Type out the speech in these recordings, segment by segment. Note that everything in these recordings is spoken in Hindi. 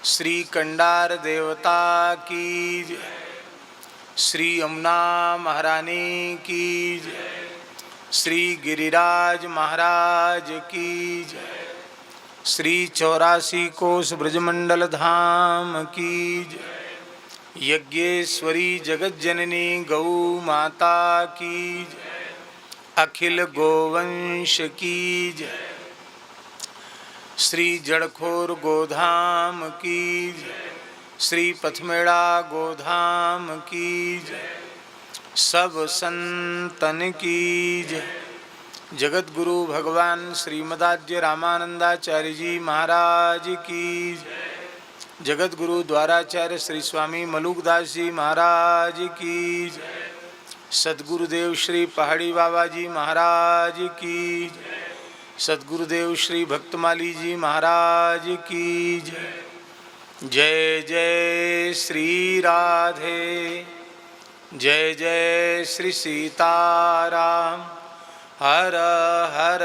श्री कंडार देवता की जय। श्री यमुना महारानी की जय। श्री गिरिराज महाराज की जय। श्री 84 कोस ब्रजमंडल धाम की जय। यज्ञेश्वरी जगज्जननी गौ माता की जय। अखिल गोवंश की जय। श्री जड़खोर गोधाम की जय। श्री पथमेड़ा गोधाम की जय। सब संतन की जय। जगत गुरु भगवान श्रीमदाद्य रामानंदाचार्य जी महाराज की जय। जगत गुरु द्वाराचार्य श्री स्वामी मलुकदास जी महाराज की जय। सद्गुरुदेव श्री पहाड़ी बाबा जी महाराज की जय। सद्गुरुदेव श्री भक्तमाली जी महाराज की जय। जय जय श्री राधे, जय जय श्री सीताराम, हर हर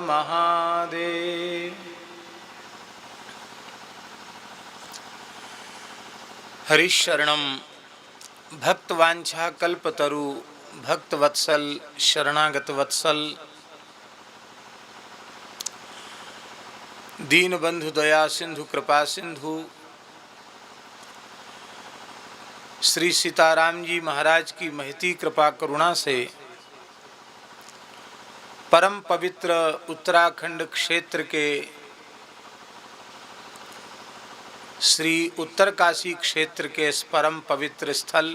महादेव। हरिशरणम भक्तवांछा कल्पतरु भक्तवत्सल शरणागत वत्सल, दीनबंधु दया सिंधु कृपा सिंधु श्री सीताराम जी महाराज की महती कृपा करुणा से परम पवित्र उत्तराखंड क्षेत्र के श्री उत्तरकाशी क्षेत्र के इस परम पवित्र स्थल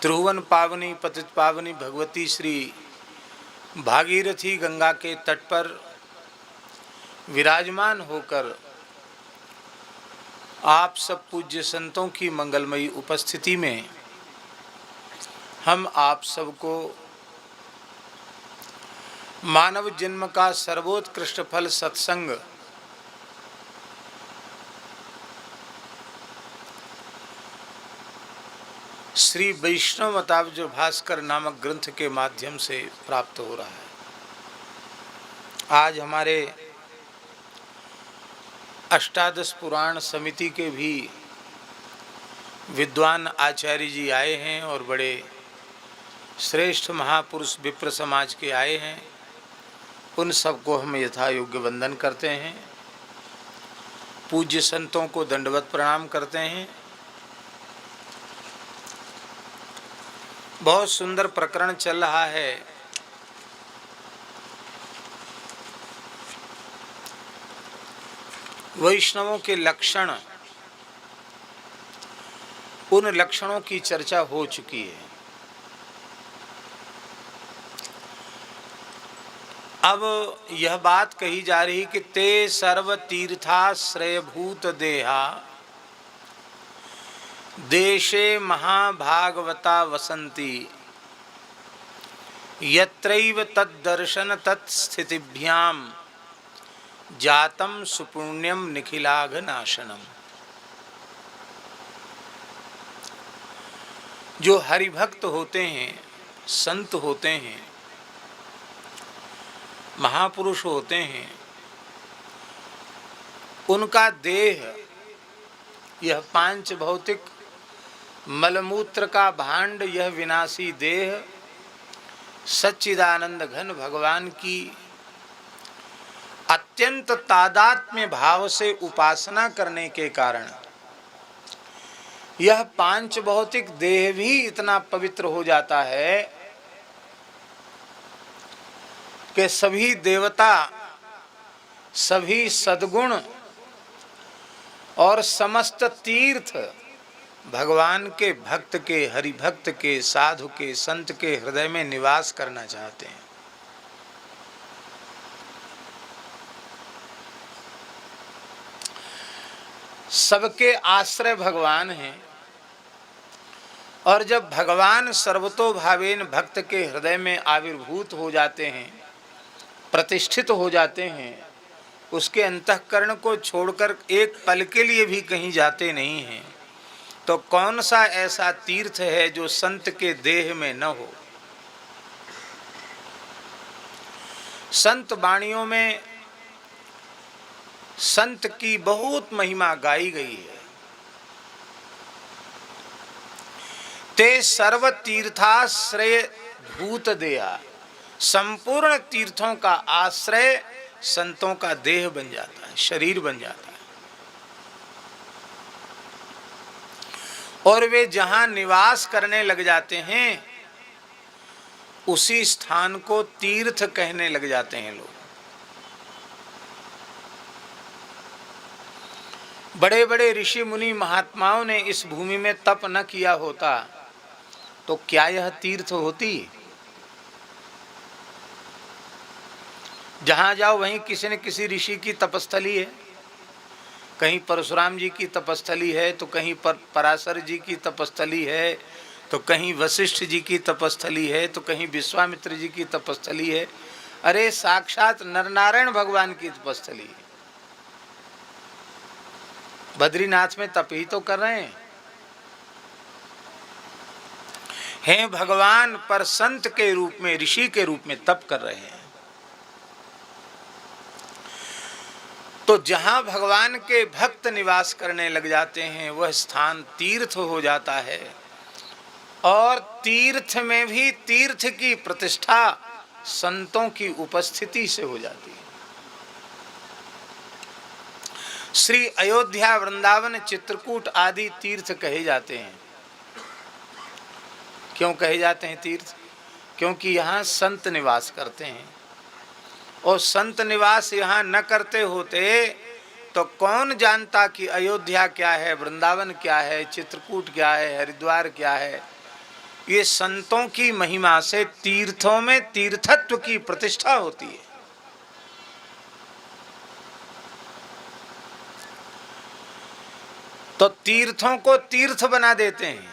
त्रिभुवन पावनी पतित पावनी भगवती श्री भागीरथी गंगा के तट पर विराजमान होकर आप सब पूज्य संतों की मंगलमयी उपस्थिति में हम आप सबको मानव जन्म का सर्वोत्कृष्ट फल सत्संग श्री वैष्णवमताब्ज भास्कर नामक ग्रंथ के माध्यम से प्राप्त हो रहा है। आज हमारे अष्टादश पुराण समिति के भी विद्वान आचार्य जी आए हैं और बड़े श्रेष्ठ महापुरुष विप्र समाज के आए हैं। उन सबको हम यथा योग्य वंदन करते हैं, पूज्य संतों को दंडवत प्रणाम करते हैं। बहुत सुंदर प्रकरण चल रहा है। वैष्णवों के लक्षण, उन लक्षणों की चर्चा हो चुकी है। अब यह बात कही जा रही कि ते सर्व तीर्थाश्रयभूत देहा देशे महाभागवता वसंती यत्रैव तद्दर्शन तत्स्थितिभ्याम जातम सुपुण्यम निखिलाघ नाशनम। जो हरिभक्त होते हैं, संत होते हैं, महापुरुष होते हैं, उनका देह यह पांच भौतिक मलमूत्र का भांड, यह विनाशी देह सच्चिदानंद घन भगवान की अत्यंत तादात्म्य भाव से उपासना करने के कारण यह पांच भौतिक देह भी इतना पवित्र हो जाता है कि सभी देवता, सभी सद्गुण और समस्त तीर्थ भगवान के भक्त के, हरिभक्त के, साधु के, संत के हृदय में निवास करना चाहते हैं। सबके आश्रय भगवान हैं और जब भगवान सर्वतोभावेन भक्त के हृदय में आविर्भूत हो जाते हैं, प्रतिष्ठित हो जाते हैं, उसके अंतःकरण को छोड़कर एक पल के लिए भी कहीं जाते नहीं हैं, तो कौन सा ऐसा तीर्थ है जो संत के देह में न हो। संत वाणियों में संत की बहुत महिमा गाई गई है। ते सर्व तीर्थाश्रय भूत देहा, संपूर्ण तीर्थों का आश्रय संतों का देह बन जाता है, शरीर बन जाता है। और वे जहां निवास करने लग जाते हैं उसी स्थान को तीर्थ कहने लग जाते हैं लोग। बड़े बड़े ऋषि मुनि महात्माओं ने इस भूमि में तप न किया होता तो क्या यह तीर्थ होती? जहां जाओ वहीं किसी न किसी ऋषि की तपस्थली है। कहीं परशुराम जी की तपस्थली है, तो कहीं पराशर जी की तपस्थली है, तो कहीं वशिष्ठ जी की तपस्थली है, तो कहीं विश्वामित्र जी की तपस्थली है। अरे साक्षात नरनारायण भगवान की तपस्थली है। बद्रीनाथ में तप ही तो कर रहे हैं भगवान, पर संत के रूप में, ऋषि के रूप में तप कर रहे हैं। तो जहां भगवान के भक्त निवास करने लग जाते हैं वह स्थान तीर्थ हो जाता है। और तीर्थ में भी तीर्थ की प्रतिष्ठा संतों की उपस्थिति से हो जाती है। श्री अयोध्या, वृंदावन, चित्रकूट आदि तीर्थ कहे जाते हैं। क्यों कहे जाते हैं तीर्थ? क्योंकि यहाँ संत निवास करते हैं। और संत निवास यहाँ न करते होते तो कौन जानता कि अयोध्या क्या है, वृंदावन क्या है, चित्रकूट क्या है, हरिद्वार क्या है। ये संतों की महिमा से तीर्थों में तीर्थत्व की प्रतिष्ठा होती है। तो तीर्थों को तीर्थ बना देते हैं।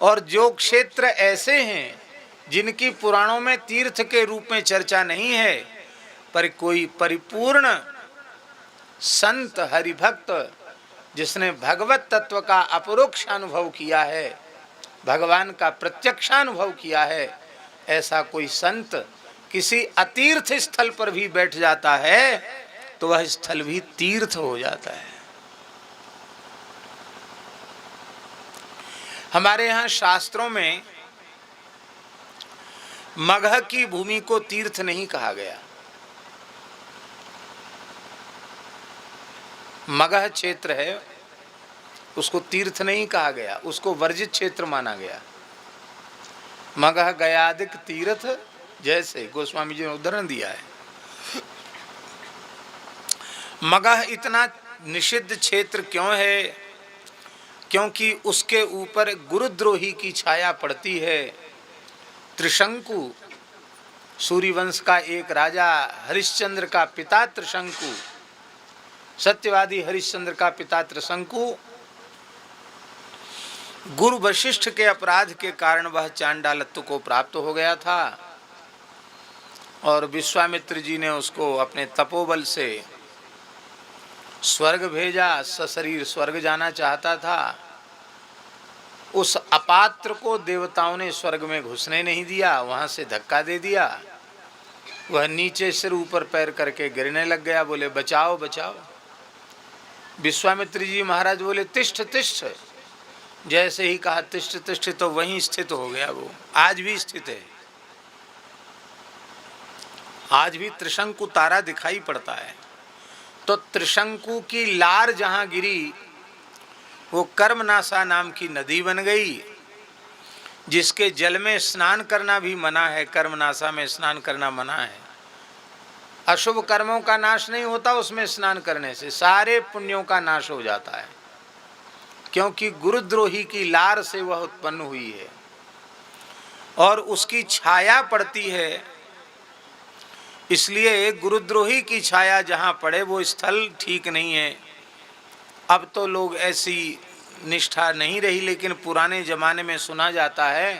और जो क्षेत्र ऐसे हैं जिनकी पुराणों में तीर्थ के रूप में चर्चा नहीं है, पर कोई परिपूर्ण संत हरिभक्त जिसने भगवत तत्व का अपरोक्ष अनुभव किया है, भगवान का प्रत्यक्षानुभव किया है, ऐसा कोई संत किसी अतीर्थ स्थल पर भी बैठ जाता है तो वह स्थल भी तीर्थ हो जाता है। हमारे यहाँ शास्त्रों में मगह की भूमि को तीर्थ नहीं कहा गया। मगह क्षेत्र है, उसको तीर्थ नहीं कहा गया, उसको वर्जित क्षेत्र माना गया। मगह गयादिक तीर्थ, जैसे गोस्वामी जी ने उदाहरण दिया है। मगह इतना निषिद्ध क्षेत्र क्यों है? क्योंकि उसके ऊपर गुरुद्रोही की छाया पड़ती है। त्रिशंकु, सूर्यवंश का एक राजा, हरिश्चंद्र का पिता त्रिशंकु, सत्यवादी हरिश्चंद्र का पिता त्रिशंकु, गुरु वशिष्ठ के अपराध के कारण वह चांडालत्व को प्राप्त हो गया था। और विश्वामित्र जी ने उसको अपने तपोबल से स्वर्ग भेजा, सशरीर स्वर्ग जाना चाहता था। उस अपात्र को देवताओं ने स्वर्ग में घुसने नहीं दिया, वहां से धक्का दे दिया। वह नीचे सिर ऊपर पैर करके गिरने लग गया। बोले बचाओ बचाओ। विश्वामित्र जी महाराज बोले तिष्ठ तिष्ठ। जैसे ही कहा तिष्ठ तिष्ठ तो वहीं स्थित हो गया। वो आज भी स्थित है। आज भी त्रिशंकु तारा दिखाई पड़ता है। तो त्रिशंकु की लार जहां गिरी वो कर्मनाशा नाम की नदी बन गई, जिसके जल में स्नान करना भी मना है। कर्मनाशा में स्नान करना मना है। अशुभ कर्मों का नाश नहीं होता उसमें स्नान करने से, सारे पुण्यों का नाश हो जाता है। क्योंकि गुरुद्रोही की लार से वह उत्पन्न हुई है और उसकी छाया पड़ती है। इसलिए गुरुद्रोही की छाया जहाँ पड़े वो स्थल ठीक नहीं है। अब तो लोग ऐसी निष्ठा नहीं रही, लेकिन पुराने ज़माने में सुना जाता है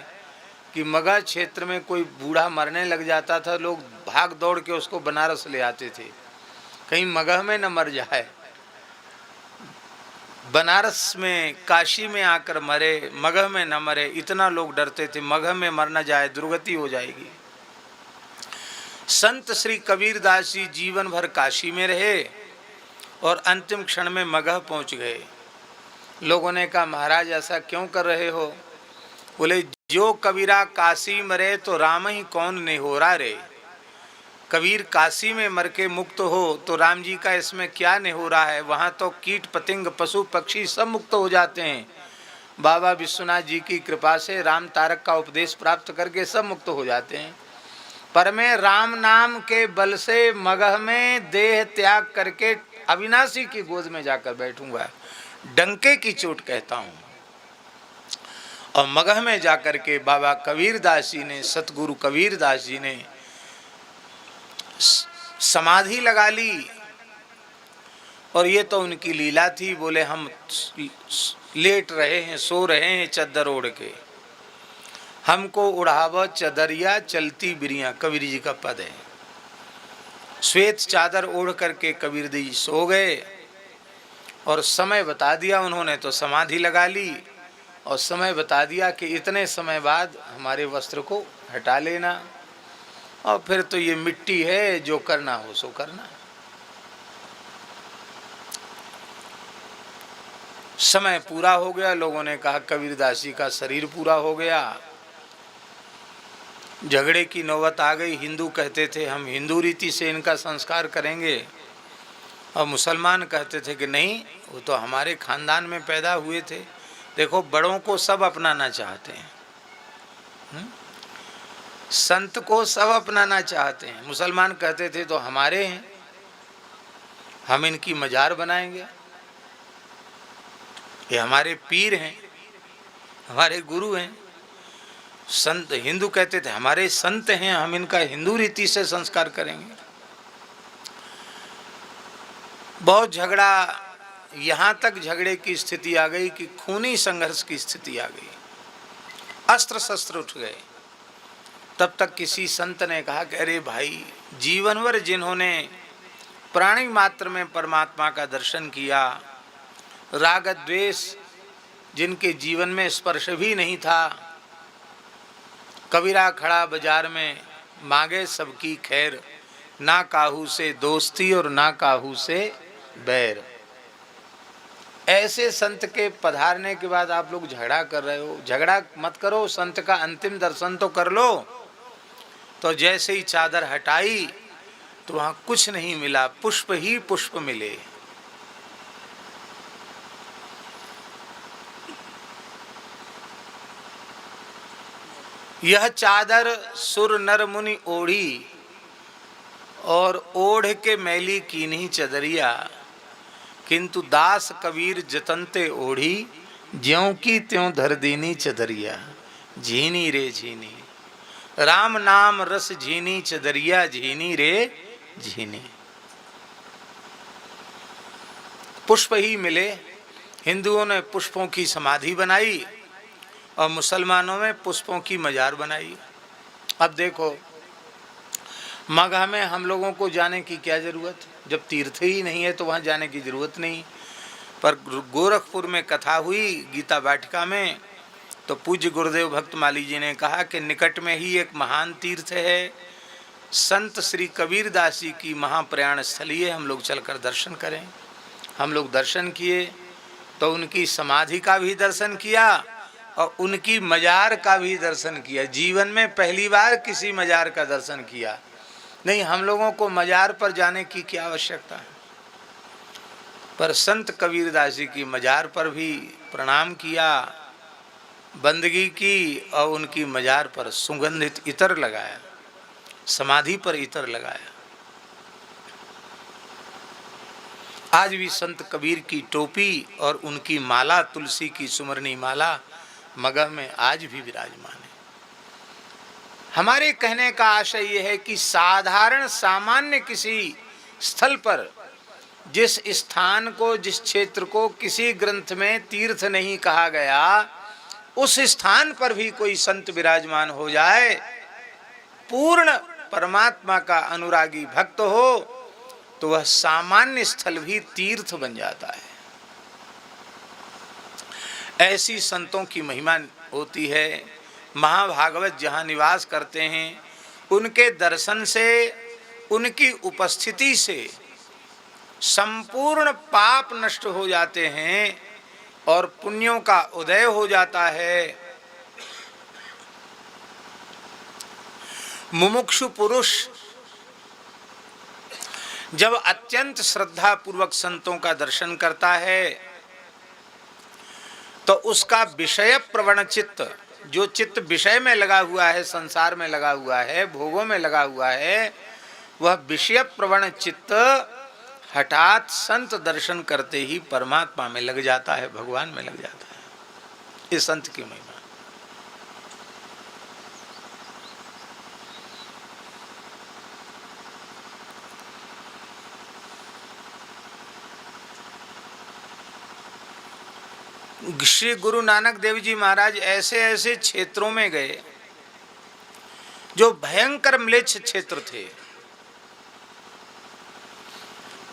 कि मगह क्षेत्र में कोई बूढ़ा मरने लग जाता था, लोग भाग दौड़ के उसको बनारस ले आते थे, कहीं मगह में न मर जाए। बनारस में, काशी में आकर मरे, मगह में न मरे, इतना लोग डरते थे, मगह में मर न जाए, दुर्गति हो जाएगी। संत श्री कबीरदास जी जीवन भर काशी में रहे और अंतिम क्षण में मगह पहुंच गए। लोगों ने कहा महाराज ऐसा क्यों कर रहे हो? बोले जो कबीरा काशी मरे तो राम ही कौन निहोरा रे। कबीर काशी में मर के मुक्त हो तो राम जी का इसमें क्या निहोरा है? वहाँ तो कीट पतंग पशु पक्षी सब मुक्त हो जाते हैं। बाबा विश्वनाथ जी की कृपा से राम तारक का उपदेश प्राप्त करके सब मुक्त हो जाते हैं, पर मैं राम नाम के बल से मगह में देह त्याग करके अविनाशी की गोद में जाकर बैठूंगा, डंके की चोट कहता हूँ। और मगह में जाकर के बाबा कबीरदास जी ने, सतगुरु कबीरदास जी ने समाधि लगा ली। और ये तो उनकी लीला थी। बोले हम लेट रहे हैं, सो रहे हैं चद्दर ओढ़ के, हमको उड़ाव चदरिया चलती बिरिया, कबीर जी का पद है। श्वेत चादर ओढ़ करके कबीर जी सो गए और समय बता दिया उन्होंने, तो समाधि लगा ली और समय बता दिया कि इतने समय बाद हमारे वस्त्र को हटा लेना, और फिर तो ये मिट्टी है, जो करना हो सो करना। समय पूरा हो गया। लोगों ने कहा कबीरदास जी का शरीर पूरा हो गया। झगड़े की नौबत आ गई। हिंदू कहते थे हम हिंदू रीति से इनका संस्कार करेंगे, और मुसलमान कहते थे कि नहीं, वो तो हमारे खानदान में पैदा हुए थे। देखो बड़ों को सब अपनाना चाहते हैं, संत को सब अपनाना चाहते हैं। मुसलमान कहते थे तो हमारे हैं, हम इनकी मजार बनाएंगे, ये हमारे पीर हैं, हमारे गुरु हैं। संत हिंदू कहते थे हमारे संत हैं, हम इनका हिंदू रीति से संस्कार करेंगे। बहुत झगड़ा, यहाँ तक झगड़े की स्थिति आ गई कि खूनी संघर्ष की स्थिति आ गई, अस्त्र शस्त्र उठ गए। तब तक किसी संत ने कहा कि अरे भाई, जीवन भर जिन्होंने प्राणी मात्र में परमात्मा का दर्शन किया, राग द्वेष जिनके जीवन में स्पर्श भी नहीं था, कबीरा खड़ा बाजार में मांगे सबकी खैर, ना काहू से दोस्ती और ना काहू से बैर। ऐसे संत के पधारने के बाद आप लोग झगड़ा कर रहे हो। झगड़ा मत करो, संत का अंतिम दर्शन तो कर लो। तो जैसे ही चादर हटाई तो वहां कुछ नहीं मिला, पुष्प ही पुष्प मिले। यह चादर सुर नर मुनि ओढ़ी, और ओढ़ के मैली कीन्ही चदरिया, किंतु दास कबीर जतनते ओढ़ी, ज्यों की त्यों धर दीनी चदरिया। झीनी रे झीनी, राम नाम रस झीनी चदरिया, झीनी रे झीनी। पुष्प ही मिले। हिंदुओं ने पुष्पों की समाधि बनाई और मुसलमानों में पुष्पों की मजार बनाई। अब देखो, मगह में हम लोगों को जाने की क्या जरूरत, जब तीर्थ ही नहीं है तो वहाँ जाने की जरूरत नहीं। पर गोरखपुर में कथा हुई गीता वाटिका में, तो पूज्य गुरुदेव भक्त माली जी ने कहा कि निकट में ही एक महान तीर्थ है, संत श्री कबीरदास जी की महाप्रयाण स्थली है, हम लोग चलकर दर्शन करें। हम लोग दर्शन किए तो उनकी समाधि का भी दर्शन किया और उनकी मजार का भी दर्शन किया। जीवन में पहली बार किसी मजार का दर्शन किया। नहीं, हम लोगों को मजार पर जाने की क्या आवश्यकता है, पर संत कबीरदास जी की मजार पर भी प्रणाम किया, बंदगी की, और उनकी मजार पर सुगंधित इत्र लगाया, समाधि पर इत्र लगाया। आज भी संत कबीर की टोपी और उनकी माला, तुलसी की सुमरनी माला मगह में आज भी विराजमान है। हमारे कहने का आशय यह है कि साधारण सामान्य किसी स्थल पर, जिस स्थान को, जिस क्षेत्र को किसी ग्रंथ में तीर्थ नहीं कहा गया, उस स्थान पर भी कोई संत विराजमान हो जाए, पूर्ण परमात्मा का अनुरागी भक्त हो, तो वह सामान्य स्थल भी तीर्थ बन जाता है। ऐसी संतों की महिमा होती है। महाभागवत जहाँ निवास करते हैं, उनके दर्शन से, उनकी उपस्थिति से संपूर्ण पाप नष्ट हो जाते हैं और पुण्यों का उदय हो जाता है। मुमुक्षु पुरुष जब अत्यंत श्रद्धा पूर्वक संतों का दर्शन करता है तो उसका विषय प्रवण चित्त, जो चित्त विषय में लगा हुआ है, संसार में लगा हुआ है, भोगों में लगा हुआ है, वह विषय प्रवण चित्त हठात संत दर्शन करते ही परमात्मा में लग जाता है, भगवान में लग जाता है। ये संत की महिमा। श्री गुरु नानक देव जी महाराज ऐसे ऐसे क्षेत्रों में गए जो भयंकर म्लेच्छ क्षेत्र थे,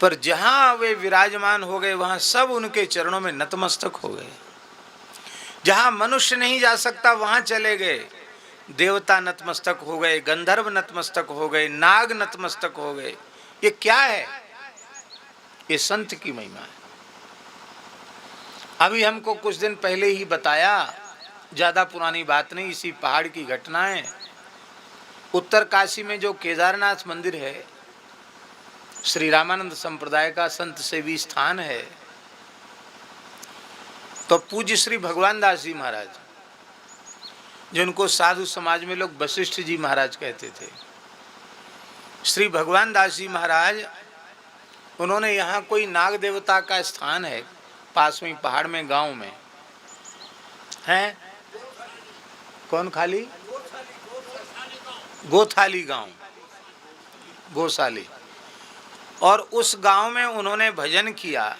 पर जहां वे विराजमान हो गए वहां सब उनके चरणों में नतमस्तक हो गए। जहां मनुष्य नहीं जा सकता वहां चले गए, देवता नतमस्तक हो गए, गंधर्व नतमस्तक हो गए, नाग नतमस्तक हो गए। ये क्या है? ये संत की महिमा है। अभी हमको कुछ दिन पहले ही बताया, ज्यादा पुरानी बात नहीं, इसी पहाड़ की घटना है। उत्तर काशी में जो केदारनाथ मंदिर है, श्री रामानंद संप्रदाय का संत सेवी स्थान है, तो पूज्य श्री भगवान दास जी महाराज, जिनको साधु समाज में लोग वशिष्ठ जी महाराज कहते थे, श्री भगवान दास जी महाराज, उन्होंने यहाँ कोई नाग देवता का स्थान है पास में पहाड़ में, गांव में है, कौन खाली गोथाली गांव, गोशाली, और उस गांव में उन्होंने भजन किया।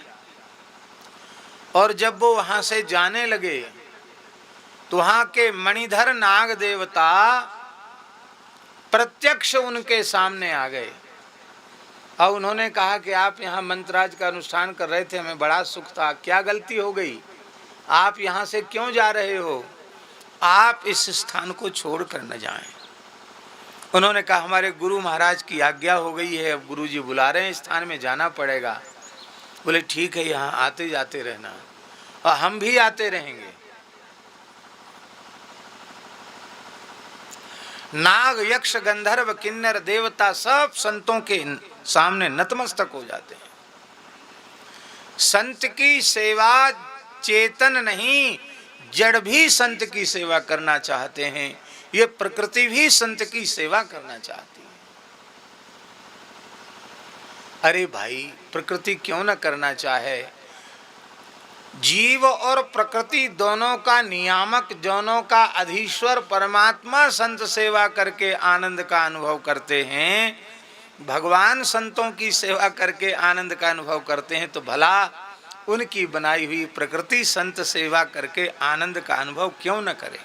और जब वो वहां से जाने लगे तो वहां के मणिधर नाग देवता प्रत्यक्ष उनके सामने आ गए और उन्होंने कहा कि आप यहाँ मंत्रराज का अनुष्ठान कर रहे थे, हमें बड़ा सुख था, क्या गलती हो गई, आप यहाँ से क्यों जा रहे हो, आप इस स्थान को छोड़ कर न जाएं। उन्होंने कहा हमारे गुरु महाराज की आज्ञा हो गई है, अब गुरु जी बुला रहे हैं, स्थान में जाना पड़ेगा। बोले ठीक है, यहाँ आते जाते रहना और हम भी आते रहेंगे। नाग यक्ष गंधर्व किन्नर देवता सब संतों के सामने नतमस्तक हो जाते हैं। संत की सेवा चेतन नहीं, जड़ भी संत की सेवा करना चाहते हैं, ये प्रकृति भी संत की सेवा करना चाहती है। अरे भाई, प्रकृति क्यों न करना चाहे? जीव और प्रकृति दोनों का नियामक, दोनों का अधीश्वर परमात्मा संत सेवा करके आनंद का अनुभव करते हैं, भगवान संतों की सेवा करके आनंद का अनुभव करते हैं, तो भला उनकी बनाई हुई प्रकृति संत सेवा करके आनंद का अनुभव क्यों न करे?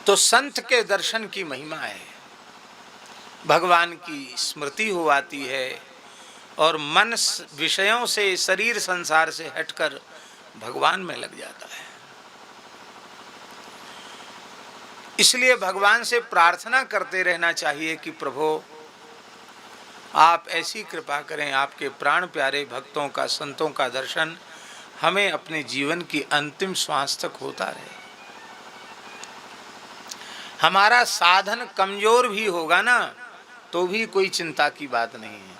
तो संत के दर्शन की महिमा है, भगवान की स्मृति हो आती है और मन विषयों से, शरीर संसार से हटकर भगवान में लग जाता है। इसलिए भगवान से प्रार्थना करते रहना चाहिए कि प्रभु आप ऐसी कृपा करें, आपके प्राण प्यारे भक्तों का, संतों का दर्शन हमें अपने जीवन की अंतिम श्वास तक होता रहे। हमारा साधन कमजोर भी होगा ना तो भी कोई चिंता की बात नहीं है।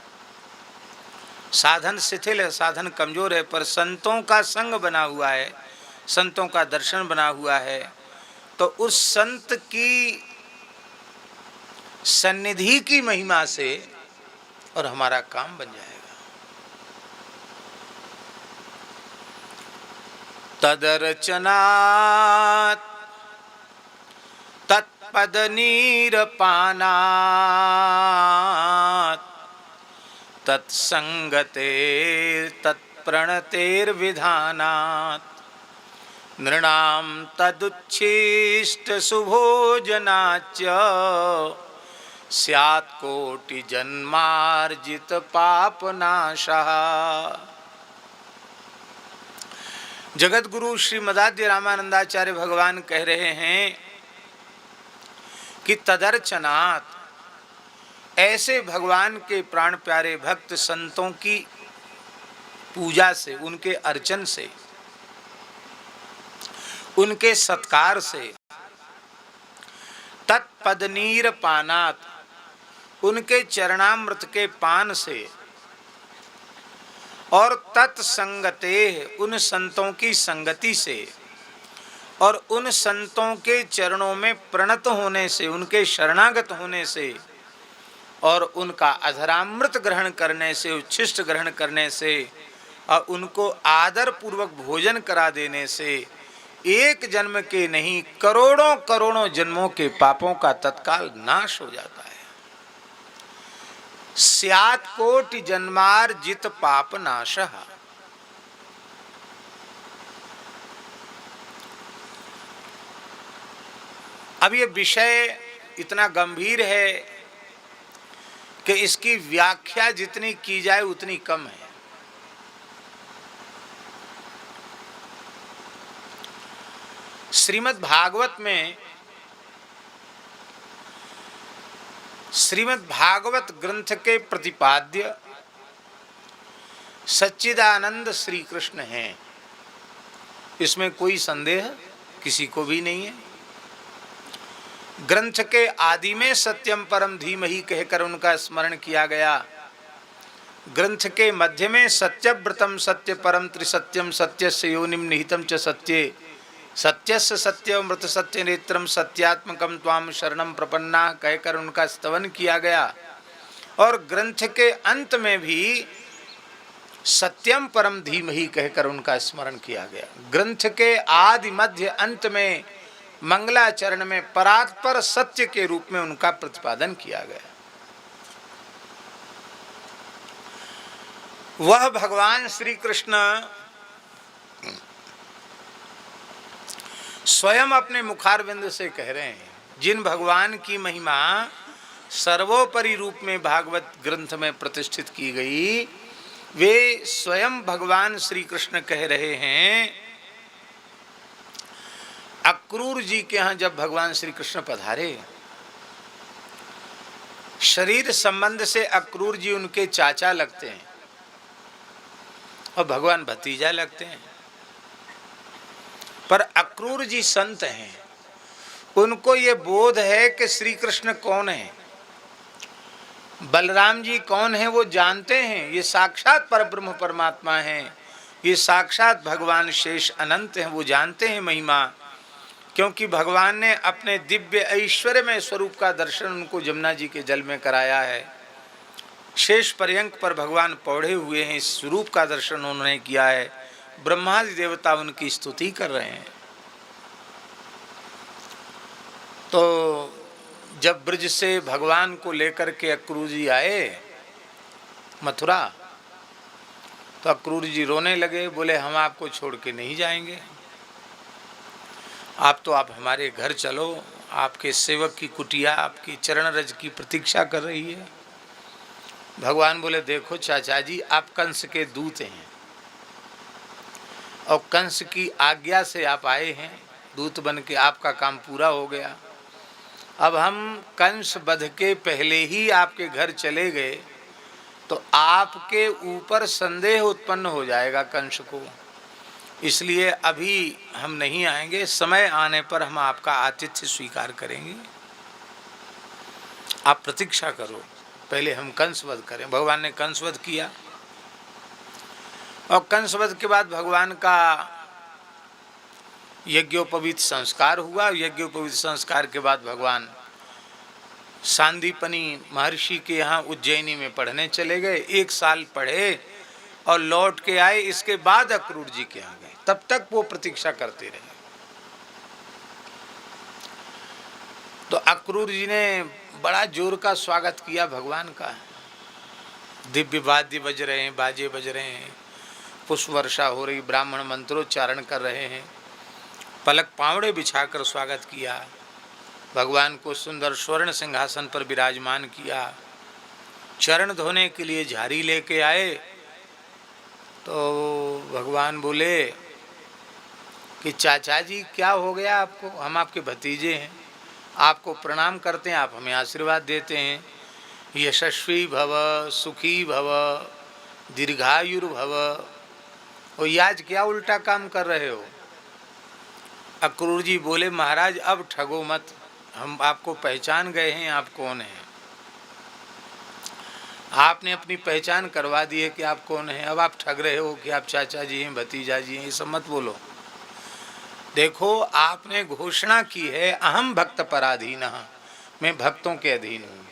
साधन शिथिल है, साधन कमजोर है, पर संतों का संग बना हुआ है, संतों का दर्शन बना हुआ है, तो उस संत की सन्निधि की महिमा से और हमारा काम बन जाएगा। तदर्चनात् तत्पद नीरपानात् तत्संगतेर तत्प्रणतेर विधानात् नृणां तदुच्छिष्ट सुभोजनाच्च स्यात् कोटि जन्मार्जित पापनाशः। जगत गुरु श्री मदाद्य रामानंदाचार्य भगवान कह रहे हैं कि तदर्चनात्, ऐसे भगवान के प्राण प्यारे भक्त संतों की पूजा से, उनके अर्चन से, उनके सत्कार से, तत्पदनीर पानात, उनके चरणामृत के पान से, और तत्संगते, उन संतों की संगति से, और उन संतों के चरणों में प्रणत होने से, उनके शरणागत होने से, और उनका अधरामृत ग्रहण करने से, उच्छिष्ट ग्रहण करने से, और उनको आदर पूर्वक भोजन करा देने से एक जन्म के नहीं करोड़ों करोड़ों जन्मों के पापों का तत्काल नाश हो जाता है। स्यात् कोटि जन्मार्जित पाप नाशः। अब ये विषय इतना गंभीर है कि इसकी व्याख्या जितनी की जाए उतनी कम है। श्रीमद् भागवत में, श्रीमद् भागवत ग्रंथ के प्रतिपाद्य सच्चिदानंद श्री कृष्ण हैं, इसमें कोई संदेह किसी को भी नहीं है। ग्रंथ के आदि में सत्यम परम धीमहि कहकर उनका स्मरण किया गया। ग्रंथ के मध्य में सत्यव्रतम सत्य परम त्रिसत्यम सत्यस्य योनिम निहितम च सत्ये सत्यस्य सत्यमृत सत्य नेत्रम सत्यात्मकम त्वाम शरणम प्रपन्ना कहकर उनका स्तवन किया गया। और ग्रंथ के अंत में भी सत्यम परम धीमहि कहकर उनका स्मरण किया गया। ग्रंथ के आदि मध्य अंत में मंगलाचरण में परात्पर सत्य के रूप में उनका प्रतिपादन किया गया। वह भगवान श्री कृष्ण स्वयं अपने मुखारविंद से कह रहे हैं, जिन भगवान की महिमा सर्वोपरि रूप में भागवत ग्रंथ में प्रतिष्ठित की गई, वे स्वयं भगवान श्री कृष्ण कह रहे हैं। अक्रूर जी के यहाँ जब भगवान श्री कृष्ण पधारे, शरीर संबंध से अक्रूर जी उनके चाचा लगते हैं और भगवान भतीजा लगते हैं, पर अक्रूर जी संत हैं। उनको ये बोध है कि श्री कृष्ण कौन है, बलराम जी कौन है, वो जानते हैं। ये साक्षात परब्रह्म परमात्मा हैं, ये साक्षात भगवान शेष अनंत हैं, वो जानते हैं महिमा। क्योंकि भगवान ने अपने दिव्य ऐश्वर्यमय स्वरूप का दर्शन उनको जमुना जी के जल में कराया है। शेष पर्यंक पर भगवान पौड़े हुए हैं, इस स्वरूप का दर्शन उन्होंने किया है। ब्रह्मादि देवता उनकी स्तुति कर रहे हैं। तो जब ब्रज से भगवान को लेकर के अक्रूर जी आए मथुरा, तो अक्रूर जी रोने लगे, बोले हम आपको छोड़ के नहीं जाएंगे, आप हमारे घर चलो, आपके सेवक की कुटिया आपकी चरण रज की प्रतीक्षा कर रही है। भगवान बोले देखो चाचा जी, आप कंस के दूत हैं और कंस की आज्ञा से आप आए हैं, दूत बन के आपका काम पूरा हो गया। अब हम कंस वध के पहले ही आपके घर चले गए तो आपके ऊपर संदेह उत्पन्न हो जाएगा कंस को, इसलिए अभी हम नहीं आएंगे, समय आने पर हम आपका आतिथ्य स्वीकार करेंगे, आप प्रतीक्षा करो, पहले हम कंसवध करें। भगवान ने कंसवध किया और कंसवध के बाद भगवान का यज्ञोपवीत संस्कार हुआ। यज्ञोपवीत संस्कार के बाद भगवान सांदीपनी महर्षि के यहाँ उज्जैनी में पढ़ने चले गए। 1 साल पढ़े और लौट के आए। इसके बाद अक्रूर जी के यहाँ गए, तब तक वो प्रतीक्षा करते रहे। तो अक्रूर जी ने बड़ा जोर का स्वागत किया भगवान का। दिव्य वाद्य बज रहे हैं, बाजे बज रहे हैं, पुष्प वर्षा हो रही, ब्राह्मण मंत्रोच्चारण कर रहे हैं, पलक पावड़े बिछाकर स्वागत किया। भगवान को सुंदर स्वर्ण सिंहासन पर विराजमान किया। चरण धोने के लिए झाड़ी लेके आए तो भगवान बोले कि चाचा जी क्या हो गया आपको, हम आपके भतीजे हैं, आपको प्रणाम करते हैं, आप हमें आशीर्वाद देते हैं, यशस्वी भव, सुखी भव, दीर्घायुर्भव। और ये आज क्या उल्टा काम कर रहे हो? अक्रूर जी बोले, महाराज अब ठगो मत, हम आपको पहचान गए हैं, आप कौन हैं। आपने अपनी पहचान करवा दी है कि आप कौन हैं, अब आप ठग रहे हो कि आप चाचा जी हैं, भतीजा जी हैं, ये सब मत बोलो। देखो, आपने घोषणा की है अहम भक्त पराधीन, मैं भक्तों के अधीन हूँ।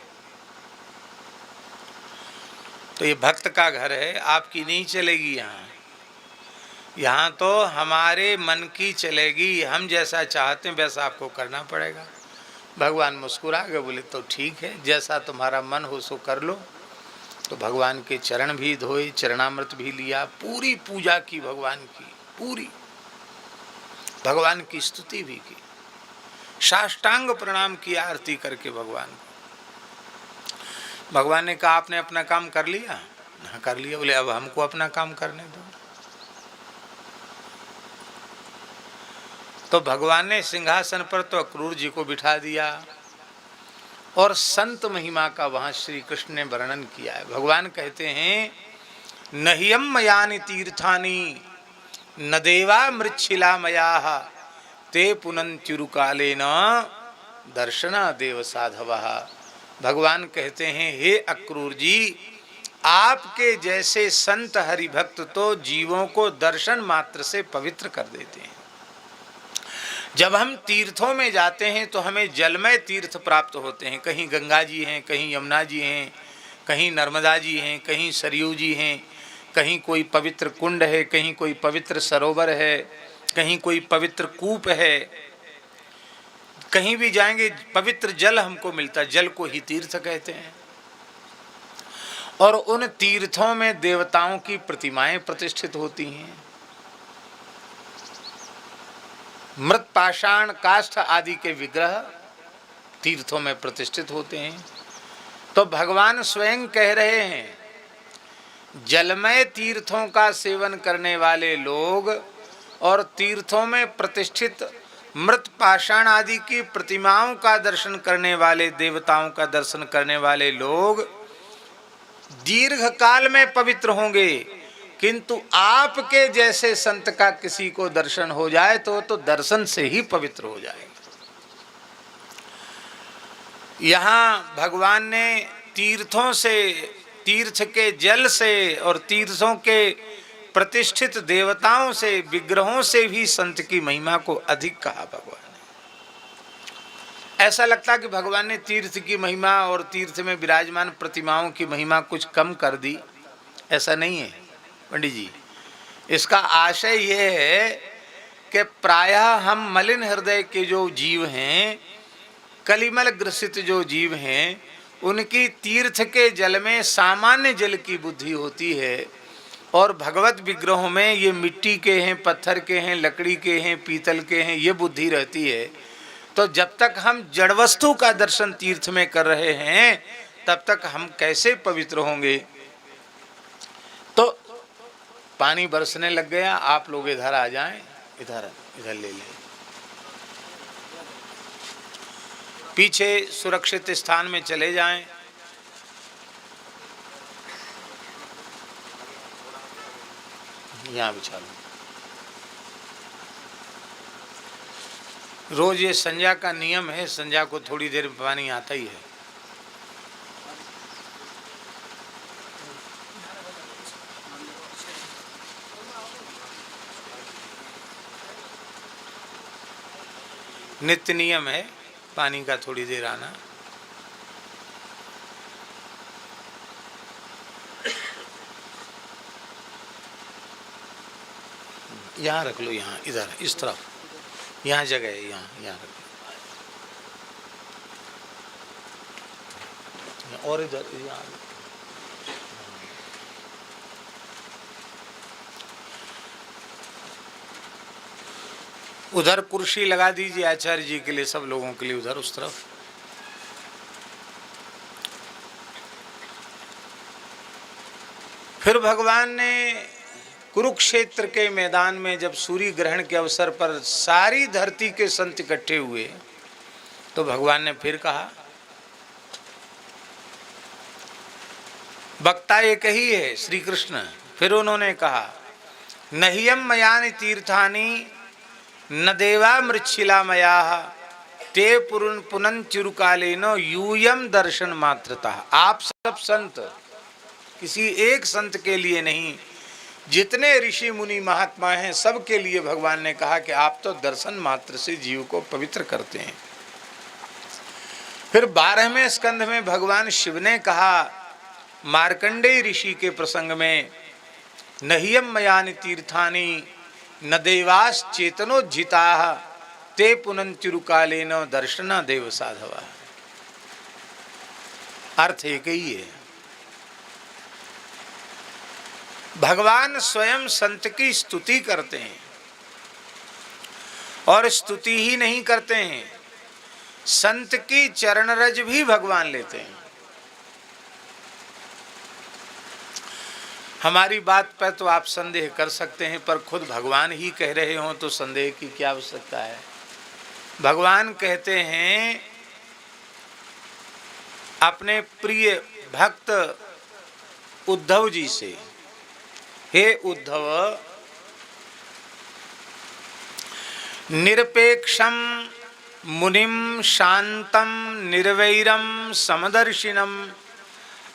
तो ये भक्त का घर है, आपकी नहीं चलेगी यहाँ। यहाँ तो हमारे मन की चलेगी, हम जैसा चाहते हैं वैसा आपको करना पड़ेगा। भगवान मुस्कुरा गए, बोले तो ठीक है, जैसा तुम्हारा मन हो सो कर लो। तो भगवान के चरण भी धोए, चरणामृत भी लिया, पूरी पूजा की भगवान की, पूरी भगवान की स्तुति भी की, साष्टांग प्रणाम किया आरती करके भगवान को। भगवान ने कहा आपने अपना काम कर लिया? हाँ कर लिया। बोले अब हमको अपना काम करने दो। तो भगवान ने सिंहासन पर तो अक्रूर जी को बिठा दिया और संत महिमा का वहां श्री कृष्ण ने वर्णन किया है। भगवान कहते हैं नहियम मयानि तीर्थानि न देवा मृच्छिला मयाः ते पुनन्त्युरुकालेन दर्शना देव साधवः। भगवान कहते हैं हे अक्रूर जी, आपके जैसे संत हरिभक्त तो जीवों को दर्शन मात्र से पवित्र कर देते हैं। जब हम तीर्थों में जाते हैं तो हमें जलमय तीर्थ प्राप्त होते हैं। कहीं गंगा जी हैं, कहीं यमुना जी हैं, कहीं नर्मदा जी हैं, कहीं सरयू जी हैं, कहीं कोई पवित्र कुंड है, कहीं कोई पवित्र सरोवर है, कहीं कोई पवित्र कूप है। कहीं भी जाएंगे पवित्र जल हमको मिलता है, जल को ही तीर्थ कहते हैं। और उन तीर्थों में देवताओं की प्रतिमाएं प्रतिष्ठित होती हैं, मृत पाषाण काष्ठ आदि के विग्रह तीर्थों में प्रतिष्ठित होते हैं। तो भगवान स्वयं कह रहे हैं जलमय तीर्थों का सेवन करने वाले लोग और तीर्थों में प्रतिष्ठित मृत पाषाण आदि की प्रतिमाओं का दर्शन करने वाले, देवताओं का दर्शन करने वाले लोग दीर्घ काल में पवित्र होंगे, किंतु आपके जैसे संत का किसी को दर्शन हो जाए तो दर्शन से ही पवित्र हो जाएगा। यहाँ भगवान ने तीर्थों से, तीर्थ के जल से और तीर्थों के प्रतिष्ठित देवताओं से, विग्रहों से भी संत की महिमा को अधिक कहा भगवान ने। ऐसा लगता कि भगवान ने तीर्थ की महिमा और तीर्थ में विराजमान प्रतिमाओं की महिमा कुछ कम कर दी, ऐसा नहीं है पंडित जी। इसका आशय यह है कि प्रायः हम मलिन हृदय के जो जीव हैं, कलिमल ग्रसित जो जीव हैं, उनकी तीर्थ के जल में सामान्य जल की बुद्धि होती है और भगवत विग्रहों में ये मिट्टी के हैं, पत्थर के हैं, लकड़ी के हैं, पीतल के हैं, ये बुद्धि रहती है। तो जब तक हम जड़ वस्तु का दर्शन तीर्थ में कर रहे हैं तब तक हम कैसे पवित्र होंगे। तो पानी बरसने लग गया, आप लोग इधर आ जाएं, इधर इधर ले लें, पीछे सुरक्षित स्थान में चले जाएं। यहाँ बिछा लो। रोज ये संध्या का नियम है, संध्या को थोड़ी देर में पानी आता ही है। नित्य नियम है पानी का थोड़ी देर आना। यहाँ रख लो, यहाँ इधर इस तरफ, यहाँ जगह है, यहाँ यहाँ रख लो। और इधर यहाँ उधर कुर्सी लगा दीजिए आचार्य जी के लिए, सब लोगों के लिए उधर उस तरफ। फिर भगवान ने कुरुक्षेत्र के मैदान में जब सूर्य ग्रहण के अवसर पर सारी धरती के संत इकट्ठे हुए तो भगवान ने फिर कहा, वक्ता एक ही है श्री कृष्ण। फिर उन्होंने कहा, नहियम मयानि तीर्थानि न देवा मृच्छिला मया ते पुनंचुरुकालेनो यूयम दर्शन मात्रता। आप सब संत, किसी एक संत के लिए नहीं, जितने ऋषि मुनि महात्मा हैं सबके लिए भगवान ने कहा कि आप तो दर्शन मात्र से जीव को पवित्र करते हैं। फिर 12वें स्कंध में भगवान शिव ने कहा मार्कंडेय ऋषि के प्रसंग में, नहियम मयानि तीर्थानि न देवास चेतनोज्जिता ते पुनंचुरुकालेन दर्शना देव साधवा। अर्थ एक ही है। भगवान स्वयं संत की स्तुति करते हैं, और स्तुति ही नहीं करते हैं, संत की चरण रज भी भगवान लेते हैं। हमारी बात पर तो आप संदेह कर सकते हैं, पर खुद भगवान ही कह रहे हों तो संदेह की क्या आवश्यकता है। भगवान कहते हैं अपने प्रिय भक्त उद्धव जी से, हे उद्धव, निरपेक्षम मुनिम शांतम निर्वैरम समदर्शिनम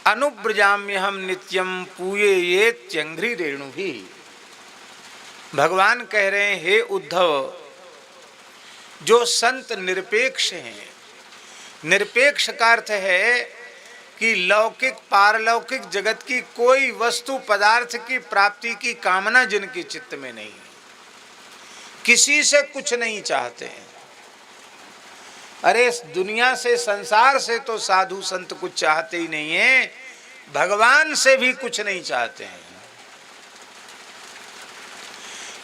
अनुब्रजाम्यहम नित्यम पूये ये त्यंघ्रि रेणु भी। भगवान कह रहे हैं, हे उद्धव, जो संत निरपेक्ष हैं, निरपेक्ष का अर्थ है कि लौकिक पारलौकिक जगत की कोई वस्तु पदार्थ की प्राप्ति की कामना जिनके चित्त में नहीं है, किसी से कुछ नहीं चाहते हैं। अरे इस दुनिया से, संसार से तो साधु संत कुछ चाहते ही नहीं है, भगवान से भी कुछ नहीं चाहते हैं।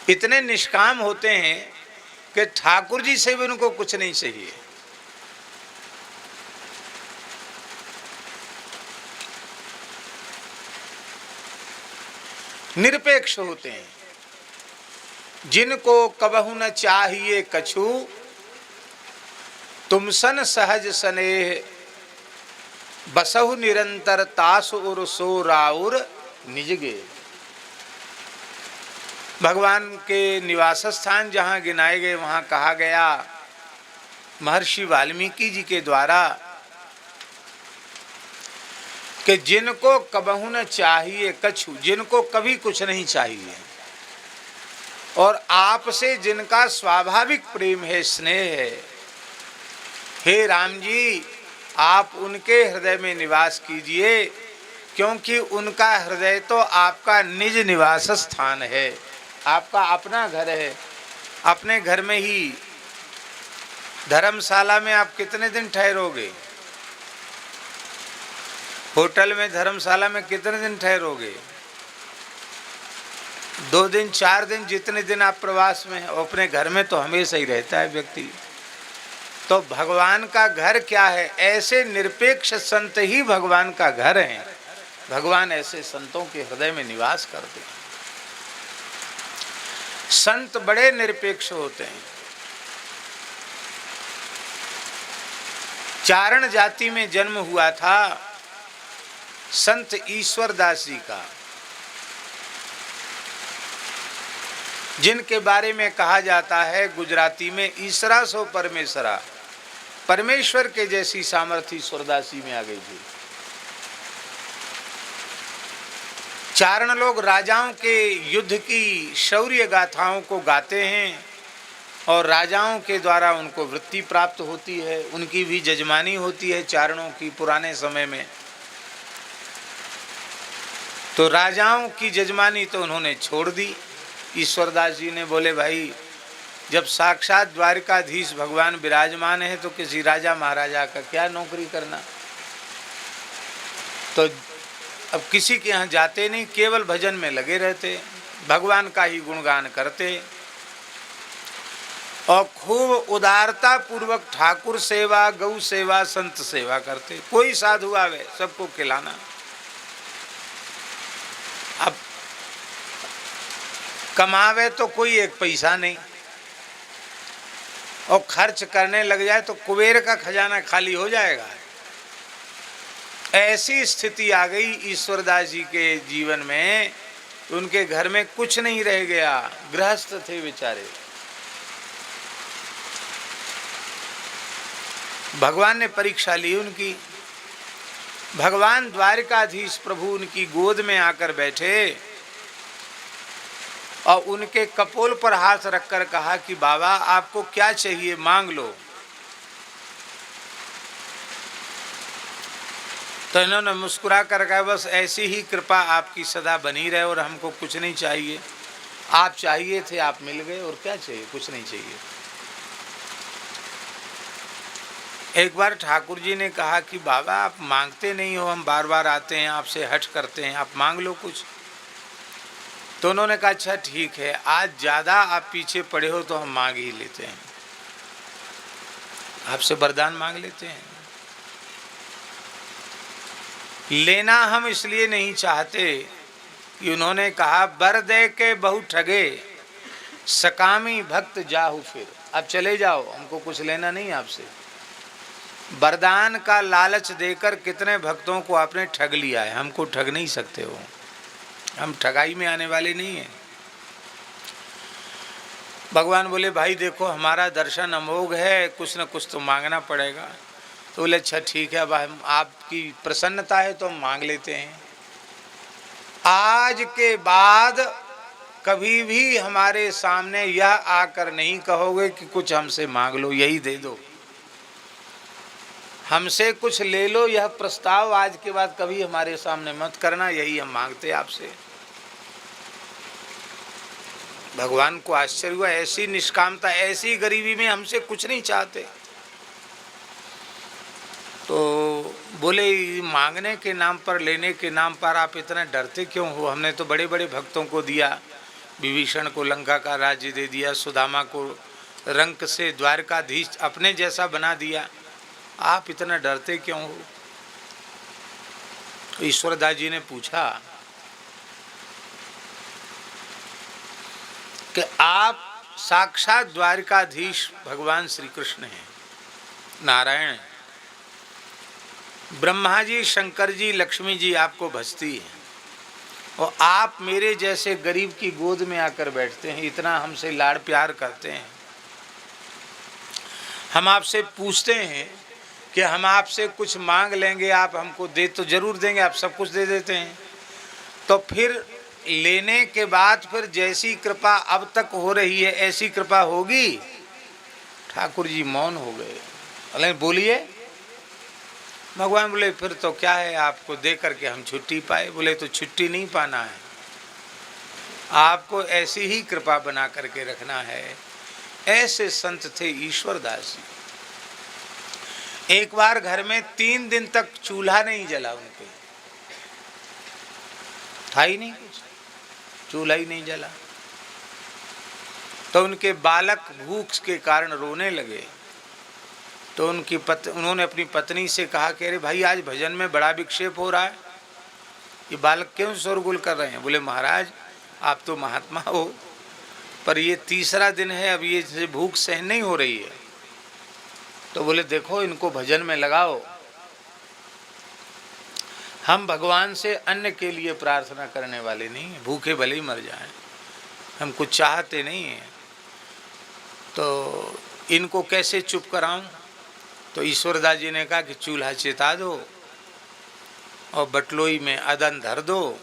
इतने निष्काम होते हैं कि ठाकुर जी से भी उनको कुछ नहीं चाहिए। निरपेक्ष होते हैं, जिनको कबहु न चाहिए कछु, तुम सन सहज स्नेह बसहु निरंतर तासु उर सो राउर निजगे। भगवान के निवास स्थान जहाँ गिनाए गए, वहाँ कहा गया महर्षि वाल्मीकि जी के द्वारा कि जिनको कबहु न चाहिए कछु, जिनको कभी कुछ नहीं चाहिए, और आपसे जिनका स्वाभाविक प्रेम है, स्नेह है, हे राम जी, आप उनके हृदय में निवास कीजिए, क्योंकि उनका हृदय तो आपका निज निवास स्थान है, आपका अपना घर है। अपने घर में ही धर्मशाला में आप कितने दिन ठहरोगे? होटल में, धर्मशाला में कितने दिन ठहरोगे? 2 दिन, 4 दिन, जितने दिन आप प्रवास में हैं। अपने घर में तो हमेशा ही रहता है व्यक्ति। तो भगवान का घर क्या है? ऐसे निरपेक्ष संत ही भगवान का घर है। भगवान ऐसे संतों के हृदय में निवास करते हैं। संत बड़े निरपेक्ष होते हैं। चारण जाति में जन्म हुआ था संत ईश्वरदास जी का, जिनके बारे में कहा जाता है गुजराती में ईसरा सो परमेश्वरा, परमेश्वर के जैसी सामर्थ्य ईश्वरदास जी में आ गई थी। चारण लोग राजाओं के युद्ध की शौर्य गाथाओं को गाते हैं और राजाओं के द्वारा उनको वृत्ति प्राप्त होती है, उनकी भी जजमानी होती है चारणों की पुराने समय में। तो राजाओं की जजमानी तो उन्होंने छोड़ दी। ईश्वरदास जी ने बोले, भाई जब साक्षात द्वारिकाधीश भगवान विराजमान है तो किसी राजा महाराजा का क्या नौकरी करना। तो अब किसी के यहाँ जाते नहीं, केवल भजन में लगे रहते, भगवान का ही गुणगान करते और खूब उदारता पूर्वक ठाकुर सेवा, गौ सेवा, संत सेवा करते। कोई साधु आवे सबको खिलाना। अब कमावे तो कोई एक पैसा नहीं, और खर्च करने लग जाए तो कुबेर का खजाना खाली हो जाएगा। ऐसी स्थिति आ गई ईश्वरदास जी के जीवन में, उनके घर में कुछ नहीं रह गया, गृहस्थ थे बेचारे। भगवान ने परीक्षा ली उनकी। भगवान द्वारिकाधीश प्रभु उनकी गोद में आकर बैठे और उनके कपोल पर हाथ रखकर कहा कि बाबा आपको क्या चाहिए, मांग लो। तो इन्होंने मुस्कुरा कर कहा बस ऐसी ही कृपा आपकी सदा बनी रहे और हमको कुछ नहीं चाहिए। आप चाहिए थे, आप मिल गए, और क्या चाहिए, कुछ नहीं चाहिए। एक बार ठाकुर जी ने कहा कि बाबा आप मांगते नहीं हो, हम बार बार आते हैं आपसे हट करते हैं, आप मांग लो कुछ। तो उन्होंने कहा अच्छा ठीक है, आज ज़्यादा आप पीछे पड़े हो तो हम मांग ही लेते हैं, आपसे वरदान मांग लेते हैं। लेना हम इसलिए नहीं चाहते कि उन्होंने कहा बर दे के बहु ठगे, सकामी भक्त जाहु फिर। अब चले जाओ, हमको कुछ लेना नहीं आपसे। वरदान का लालच देकर कितने भक्तों को आपने ठग लिया है, हमको ठग नहीं सकते हो, हम ठगाई में आने वाले नहीं हैं। भगवान बोले भाई देखो हमारा दर्शन अमोघ है, कुछ न कुछ तो मांगना पड़ेगा। तो बोले अच्छा ठीक है, अब हम आपकी प्रसन्नता है तो हम मांग लेते हैं। आज के बाद कभी भी हमारे सामने यह आकर नहीं कहोगे कि कुछ हमसे मांग लो, यही दे दो, हमसे कुछ ले लो, यह प्रस्ताव आज के बाद कभी हमारे सामने मत करना, यही हम मांगते आपसे। भगवान को आश्चर्य हुआ, ऐसी निष्कामता, ऐसी गरीबी में हमसे कुछ नहीं चाहते। तो बोले मांगने के नाम पर, लेने के नाम पर आप इतना डरते क्यों हो? हमने तो बड़े बड़े भक्तों को दिया, विभीषण को लंका का राज्य दे दिया, सुदामा को रंक से द्वारकाधीश अपने जैसा बना दिया, आप इतना डरते क्यों हो? तो ईश्वरदास जी ने पूछा कि आप साक्षात द्वारकाधीश भगवान श्री कृष्ण हैं, नारायण हैं, ब्रह्मा जी, शंकर जी, लक्ष्मी जी आपको भजती हैं, और आप मेरे जैसे गरीब की गोद में आकर बैठते हैं, इतना हमसे लाड़ प्यार करते हैं। हम आपसे पूछते हैं कि हम आपसे कुछ मांग लेंगे, आप हमको दे तो जरूर देंगे, आप सब कुछ दे देते हैं, तो फिर लेने के बाद फिर जैसी कृपा अब तक हो रही है ऐसी कृपा होगी? ठाकुर जी मौन हो गए। अरे बोलिए। भगवान बोले फिर तो क्या है, आपको दे करके हम छुट्टी पाए। बोले तो छुट्टी नहीं पाना है, आपको ऐसी ही कृपा बना करके रखना है। ऐसे संत थे ईश्वरदास जी। एक बार घर में 3 दिन तक चूल्हा नहीं जला, उनके था ही नहीं कुछ, चूल्हा ही नहीं जला। तो उनके बालक भूख के कारण रोने लगे। तो उन्होंने अपनी पत्नी से कहा कि अरे भाई आज भजन में बड़ा विक्षेप हो रहा है, ये बालक क्यों शोरगुल कर रहे हैं? बोले महाराज आप तो महात्मा हो, पर ये तीसरा दिन है, अब ये भूख सहन नहीं हो रही है। तो बोले देखो इनको भजन में लगाओ, हम भगवान से अन्न के लिए प्रार्थना करने वाले नहीं हैं, भूखे भले ही मर जाएं, हम कुछ चाहते नहीं हैं, तो इनको कैसे चुप कराऊं? तो ईश्वरदास जी ने कहा कि चूल्हा चिता दो और बटलोई में अदन धर दो,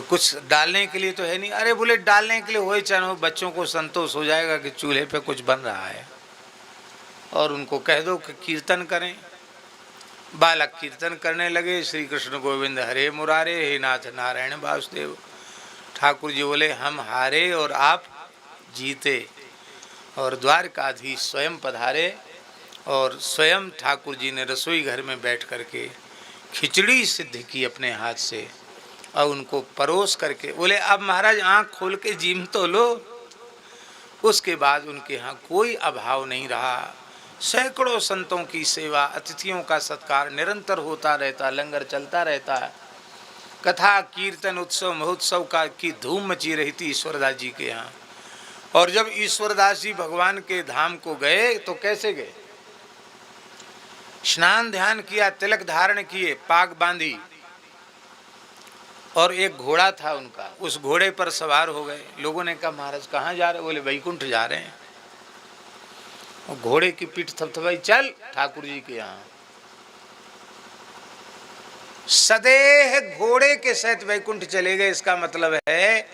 कुछ डालने के लिए तो है नहीं। अरे बोले डालने के लिए हो चाहे, बच्चों को संतोष हो जाएगा कि चूल्हे पे कुछ बन रहा है, और उनको कह दो कि कीर्तन करें। बालक कीर्तन करने लगे, श्री कृष्ण गोविंद हरे मुरारे, हे नाथ नारायण वासुदेव। ठाकुर जी बोले हम हारे और आप जीते, और द्वारकाधीश स्वयं पधारे, और स्वयं ठाकुर जी ने रसोई घर में बैठ करके खिचड़ी सिद्ध की अपने हाथ से, और उनको परोस करके बोले अब महाराज आँख खोल के जीम तो लो। उसके बाद उनके यहाँ कोई अभाव नहीं रहा। सैकड़ों संतों की सेवा, अतिथियों का सत्कार निरंतर होता रहता, लंगर चलता रहता है, कथा कीर्तन उत्सव महोत्सव का की धूम मची रही थी ईश्वरदास जी के यहाँ। और जब ईश्वरदास जी भगवान के धाम को गए तो कैसे गए? स्नान ध्यान किया, तिलक धारण किए, पाग बांधी, और एक घोड़ा था उनका, उस घोड़े पर सवार हो गए। लोगों ने कहा महाराज कहाँ जा रहे? बोले वैकुंठ जा रहे हैं। और घोड़े की पीठ थपथपाई, चल ठाकुर जी के यहाँ। सदेह घोड़े के सहित वैकुंठ चले गए। इसका मतलब है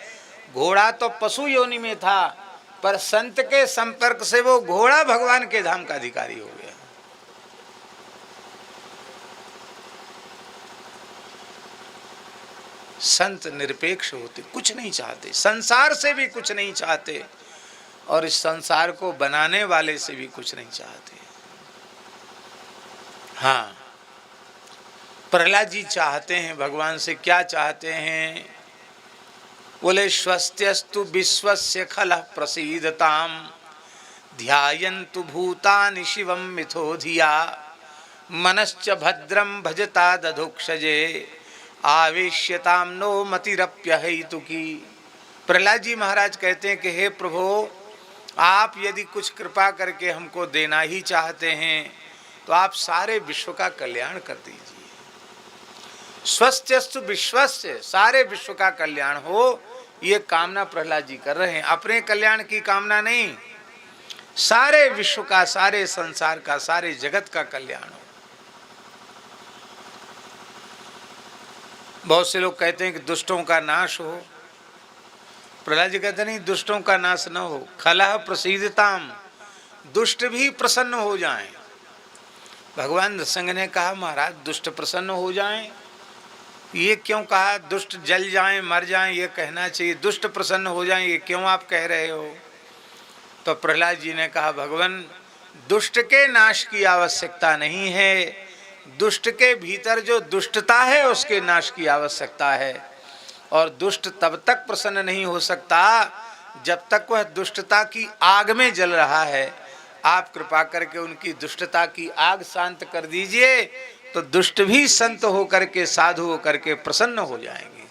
घोड़ा तो पशु योनि में था, पर संत के संपर्क से वो घोड़ा भगवान के धाम का अधिकारी हो गया। संत निरपेक्ष होते, कुछ नहीं चाहते, संसार से भी कुछ नहीं चाहते, और इस संसार को बनाने वाले से भी कुछ नहीं चाहते। हाँ, प्रहलाद जी चाहते हैं भगवान से, क्या चाहते हैं? बोले स्वस्त्यस्तु विश्वस्य खलः प्रसीदताम ध्यायन्तु भूतानि शिवं मिथो धिया मनश्च भद्रं भजता दधुक्षजे आवेश्यताम नो मतिरप्यहेतुकी। प्रहलाद जी महाराज कहते हैं कि हे प्रभु, आप यदि कुछ कृपा करके हमको देना ही चाहते हैं तो आप सारे विश्व का कल्याण कर दीजिए। स्वस्त्यस्तु विश्वस्य, सारे विश्व का कल्याण हो, ये कामना प्रहलाद जी कर रहे हैं। अपने कल्याण की कामना नहीं, सारे विश्व का, सारे संसार का, सारे जगत का कल्याण हो। बहुत से लोग कहते हैं कि दुष्टों का नाश हो। प्रहलाद जी कहते नहीं, दुष्टों का नाश न हो। खलः प्रसीदताम, दुष्ट भी प्रसन्न हो जाएं। भगवान नृसिंह ने कहा महाराज दुष्ट प्रसन्न हो जाएं, ये क्यों कहा? दुष्ट जल जाएं, मर जाएं, ये कहना चाहिए। दुष्ट प्रसन्न हो जाएं, ये क्यों आप कह रहे हो? तो प्रहलाद जी ने कहा भगवान, दुष्ट के नाश की आवश्यकता नहीं है, दुष्ट के भीतर जो दुष्टता है उसके नाश की आवश्यकता है। और दुष्ट तब तक प्रसन्न नहीं हो सकता जब तक वह दुष्टता की आग में जल रहा है। आप कृपा करके उनकी दुष्टता की आग शांत कर दीजिए, तो दुष्ट भी संत होकर के, साधु होकर के प्रसन्न हो जाएंगे।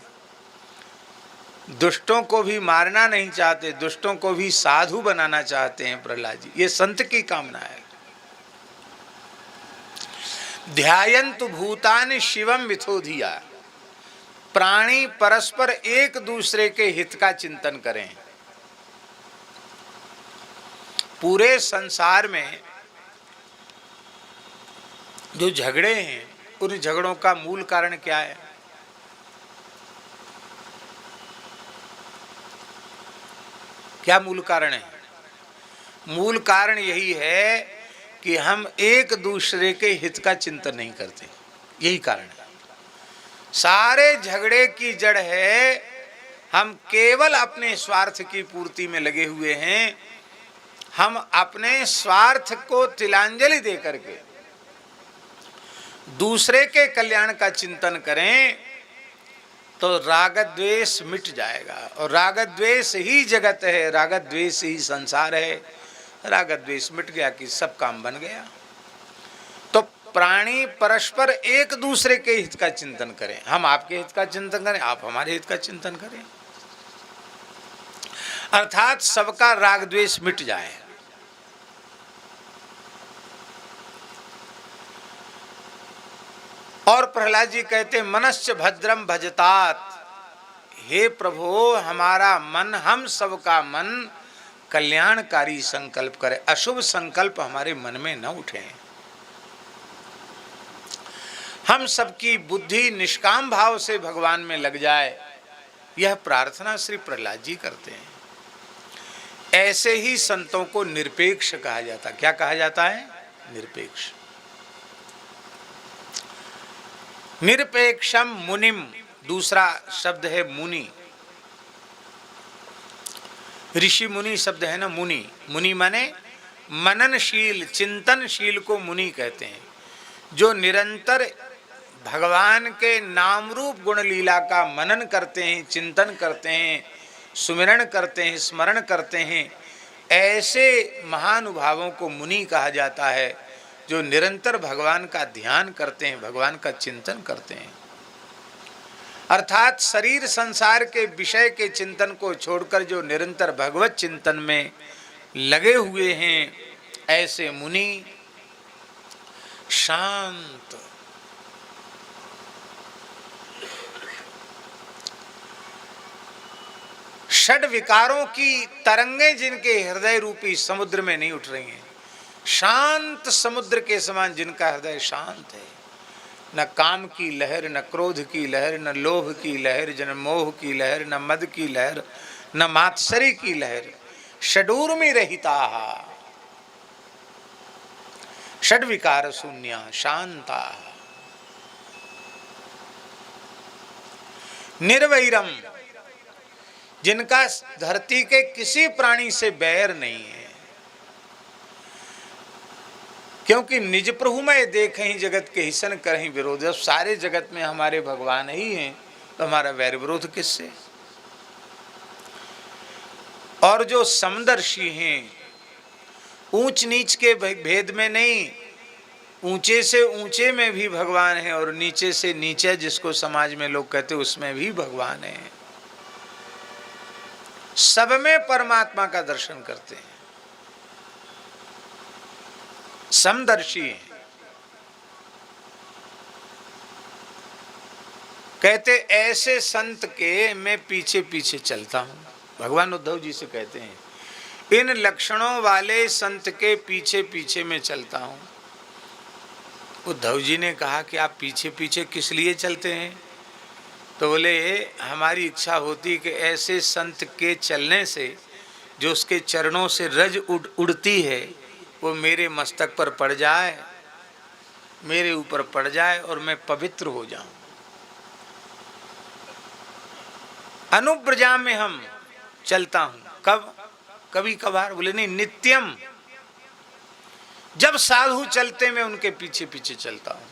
दुष्टों को भी मारना नहीं चाहते, दुष्टों को भी साधु बनाना चाहते हैं प्रहलाद जी। ये संत की कामना है। ध्यायन्तु भूतानि शिवम मिथो धिया, प्राणी परस्पर एक दूसरे के हित का चिंतन करें। पूरे संसार में जो झगड़े हैं, उन झगड़ों का मूल कारण क्या है? क्या मूल कारण है? मूल कारण यही है कि हम एक दूसरे के हित का चिंतन नहीं करते, यही कारण है। सारे झगड़े की जड़ है हम केवल अपने स्वार्थ की पूर्ति में लगे हुए हैं। हम अपने स्वार्थ को तिलांजलि दे करके दूसरे के कल्याण का चिंतन करें तो राग द्वेष मिट जाएगा। और राग द्वेष ही जगत है, राग द्वेष ही संसार है। राग द्वेष मिट गया कि सब काम बन गया। तो प्राणी परस्पर एक दूसरे के हित का चिंतन करें। हम आपके हित का चिंतन करें, आप हमारे हित का चिंतन करें, अर्थात सबका राग द्वेष मिट जाए। और प्रहलाद जी कहते मनश्च भद्रम भजतात, हे प्रभु हमारा मन, हम सबका मन कल्याणकारी संकल्प करे, अशुभ संकल्प हमारे मन में न उठे। हम सबकी बुद्धि निष्काम भाव से भगवान में लग जाए, यह प्रार्थना श्री प्रहलाद जी करते हैं। ऐसे ही संतों को निरपेक्ष कहा जाता। क्या कहा जाता है? निरपेक्ष। निरपेक्षम मुनिम, दूसरा शब्द है मुनि। ऋषि मुनि शब्द है ना, मुनि। मुनि माने मननशील, चिंतनशील को मुनि कहते हैं। जो निरंतर भगवान के नाम रूप गुण लीला का मनन करते हैं, चिंतन करते हैं, सुमिरन करते हैं, स्मरण करते हैं, ऐसे महानुभावों को मुनि कहा जाता है। जो निरंतर भगवान का ध्यान करते हैं, भगवान का चिंतन करते हैं। अर्थात शरीर संसार के विषय के चिंतन को छोड़कर जो निरंतर भगवत चिंतन में लगे हुए हैं, ऐसे मुनि शांत, षड विकारों की तरंगें जिनके हृदय रूपी समुद्र में नहीं उठ रही हैं, शांत समुद्र के समान जिनका हृदय शांत है, न काम की लहर, न क्रोध की लहर, न लोभ की लहर, न मोह की लहर, न मद की लहर, न मात्सर्य की लहर, षडूर्मि रहिता षड विकार शून्या शांता निर्वैरम, जिनका धरती के किसी प्राणी से बैर नहीं है, क्योंकि निज प्रभु में देखें जगत के हिसन करहीं विरोध। जब सारे जगत में हमारे भगवान ही हैं तो हमारा वैर विरोध किससे। और जो समदर्शी हैं, ऊंच नीच के भेद में नहीं, ऊंचे से ऊंचे में भी भगवान है और नीचे से नीचे जिसको समाज में लोग कहते उसमें भी भगवान है, सब में परमात्मा का दर्शन करते हैं, समदर्शी हैं। कहते ऐसे संत के मैं पीछे पीछे चलता हूं, भगवान उद्धव जी से कहते हैं, इन लक्षणों वाले संत के पीछे पीछे मैं चलता हूं। उद्धव जी ने कहा कि आप पीछे पीछे किस लिए चलते हैं? तो बोले हमारी इच्छा होती कि ऐसे संत के चलने से जो उसके चरणों से रज उड़ती है वो मेरे मस्तक पर पड़ जाए, मेरे ऊपर पड़ जाए और मैं पवित्र हो जाऊं। अनुव्रजा में हम चलता हूं, कब? कभी कभार। बोले नहीं, नित्यम। जब साधु चलते मैं उनके पीछे पीछे चलता हूं,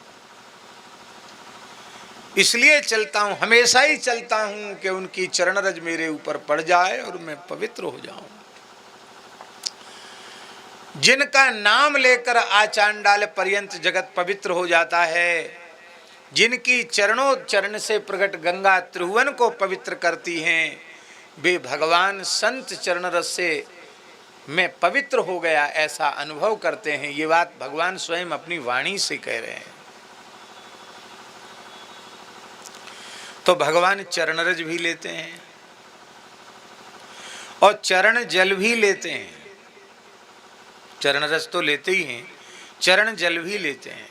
इसलिए चलता हूं, हमेशा ही चलता हूं कि उनकी चरण रज मेरे ऊपर पड़ जाए और मैं पवित्र हो जाऊं। जिनका नाम लेकर आचांडाल पर्यंत जगत पवित्र हो जाता है, जिनकी चरणों चरण से प्रकट गंगा त्रिभुवन को पवित्र करती हैं, वे भगवान संत चरण रस से मैं पवित्र हो गया ऐसा अनुभव करते हैं। ये बात भगवान स्वयं अपनी वाणी से कह रहे हैं। तो भगवान चरण रज भी लेते हैं और चरण जल भी लेते हैं। चरण रस तो लेते ही हैं, चरण जल भी लेते हैं।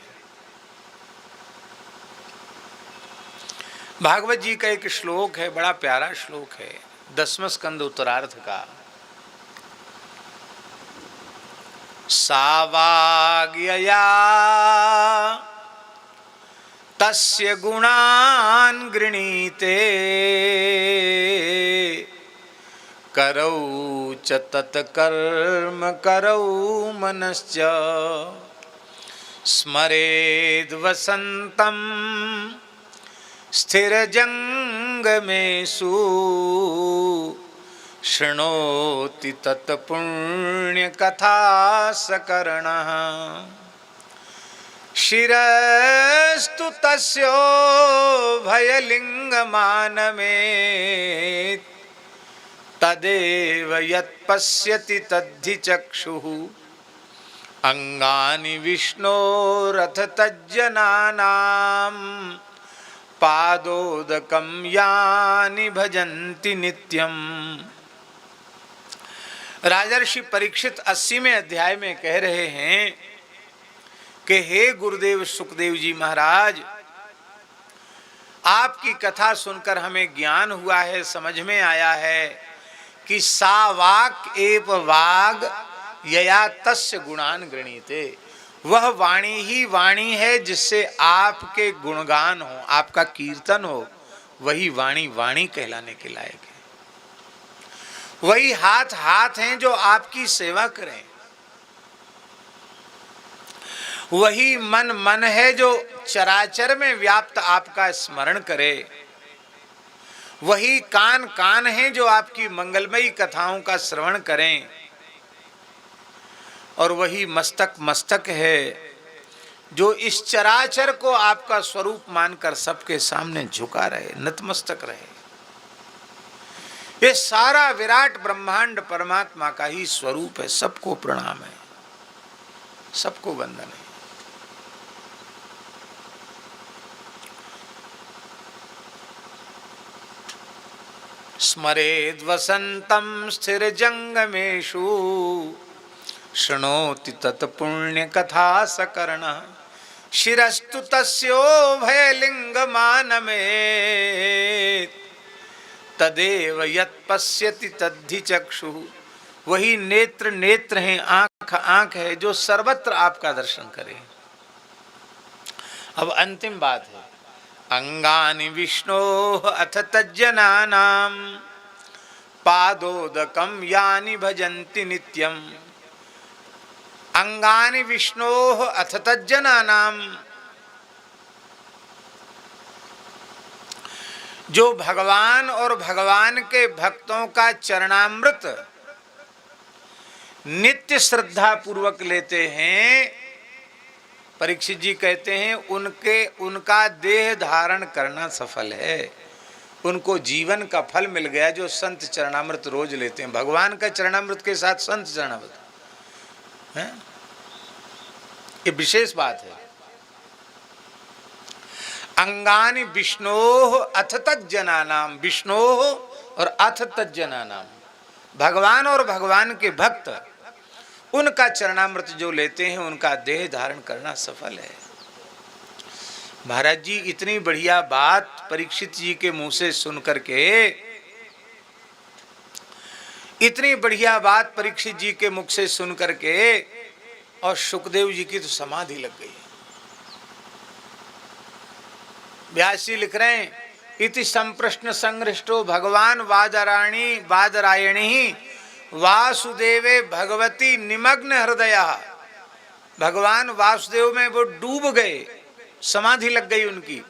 भागवत जी का एक श्लोक है, बड़ा प्यारा श्लोक है, 10वें स्कंद उत्तरार्ध का। सावाग्यया तस्य गुणान् गृणीते करौ च तत्कर्म करौ मनश्च स्मरेद् वसन्तं स्थिरजंगमेषु शृणोति तत्पुण्यकथा सकर्णः शिरस्तु तस्यो भयलिंगमानमेत् तदेव यत्पश्यति तद्धि चक्षुः अंगानि विष्णोरथ तज्जनानां पादोदकं यानि भजन्ति नित्यम। राजर्षि परीक्षित 80वें अध्याय में कह रहे हैं कि हे गुरुदेव सुखदेव जी महाराज, आपकी कथा सुनकर हमें ज्ञान हुआ है, समझ में आया है कि सा वाक् एव वाग यया तस्य गुणान गृणीते। वह वाणी ही वाणी है जिससे आपके गुणगान हो, आपका कीर्तन हो, वही वाणी वाणी कहलाने के लायक है। वही हाथ हाथ हैं जो आपकी सेवा करें, वही मन मन है जो चराचर में व्याप्त आपका स्मरण करे, वही कान कान है जो आपकी मंगलमयी कथाओं का श्रवण करें, और वही मस्तक मस्तक है जो इस चराचर को आपका स्वरूप मानकर सबके सामने झुका रहे, नतमस्तक रहे। ये सारा विराट ब्रह्मांड परमात्मा का ही स्वरूप है। सबको प्रणाम है, सबको वंदन है। स्मरेद् वसंतं स्थिर जंगमेषु शृणोति तत्पुण्य कथा सकर्णः शिरस्तु तस्यो भयलिंगमानमे तदेव यत् पश्यति तद्धि चक्षुः। वही नेत्र नेत्र हैं, आंख आंख है, जो सर्वत्र आपका दर्शन करे। अब अंतिम बात है, अंगानि विष्णोः अथ तज्जनानां पादोदकं यानि भजन्ति नित्यम्। अंगानि विष्णोः अथ तज्जनानां, जो भगवान और भगवान के भक्तों का चरणामृत नित्य श्रद्धा पूर्वक लेते हैं, परीक्षित जी कहते हैं उनका देह धारण करना सफल है, उनको जीवन का फल मिल गया जो संत चरणामृत रोज लेते हैं। भगवान का चरणामृत के साथ संत चरणामृत है, ये विशेष बात है। अंगानि विष्णोः अथ तज्जनानां, विष्णोः और अथ तज्जनानां, भगवान और भगवान के भक्त उनका चरणामृत जो लेते हैं उनका देह धारण करना सफल है। महाराज जी इतनी बढ़िया बात परीक्षित जी के मुंह से सुन करके, इतनी बढ़िया बात परीक्षित जी के मुख से सुन करके और सुखदेव जी की तो समाधि लग गई। व्यास जी लिख रहे हैं, इति संप्रश्न संगृष्टो भगवान वादरायणी वासुदेवे भगवती निमग्न हृदया। भगवान वासुदेव में वो डूब गए, समाधि लग गई उनकी।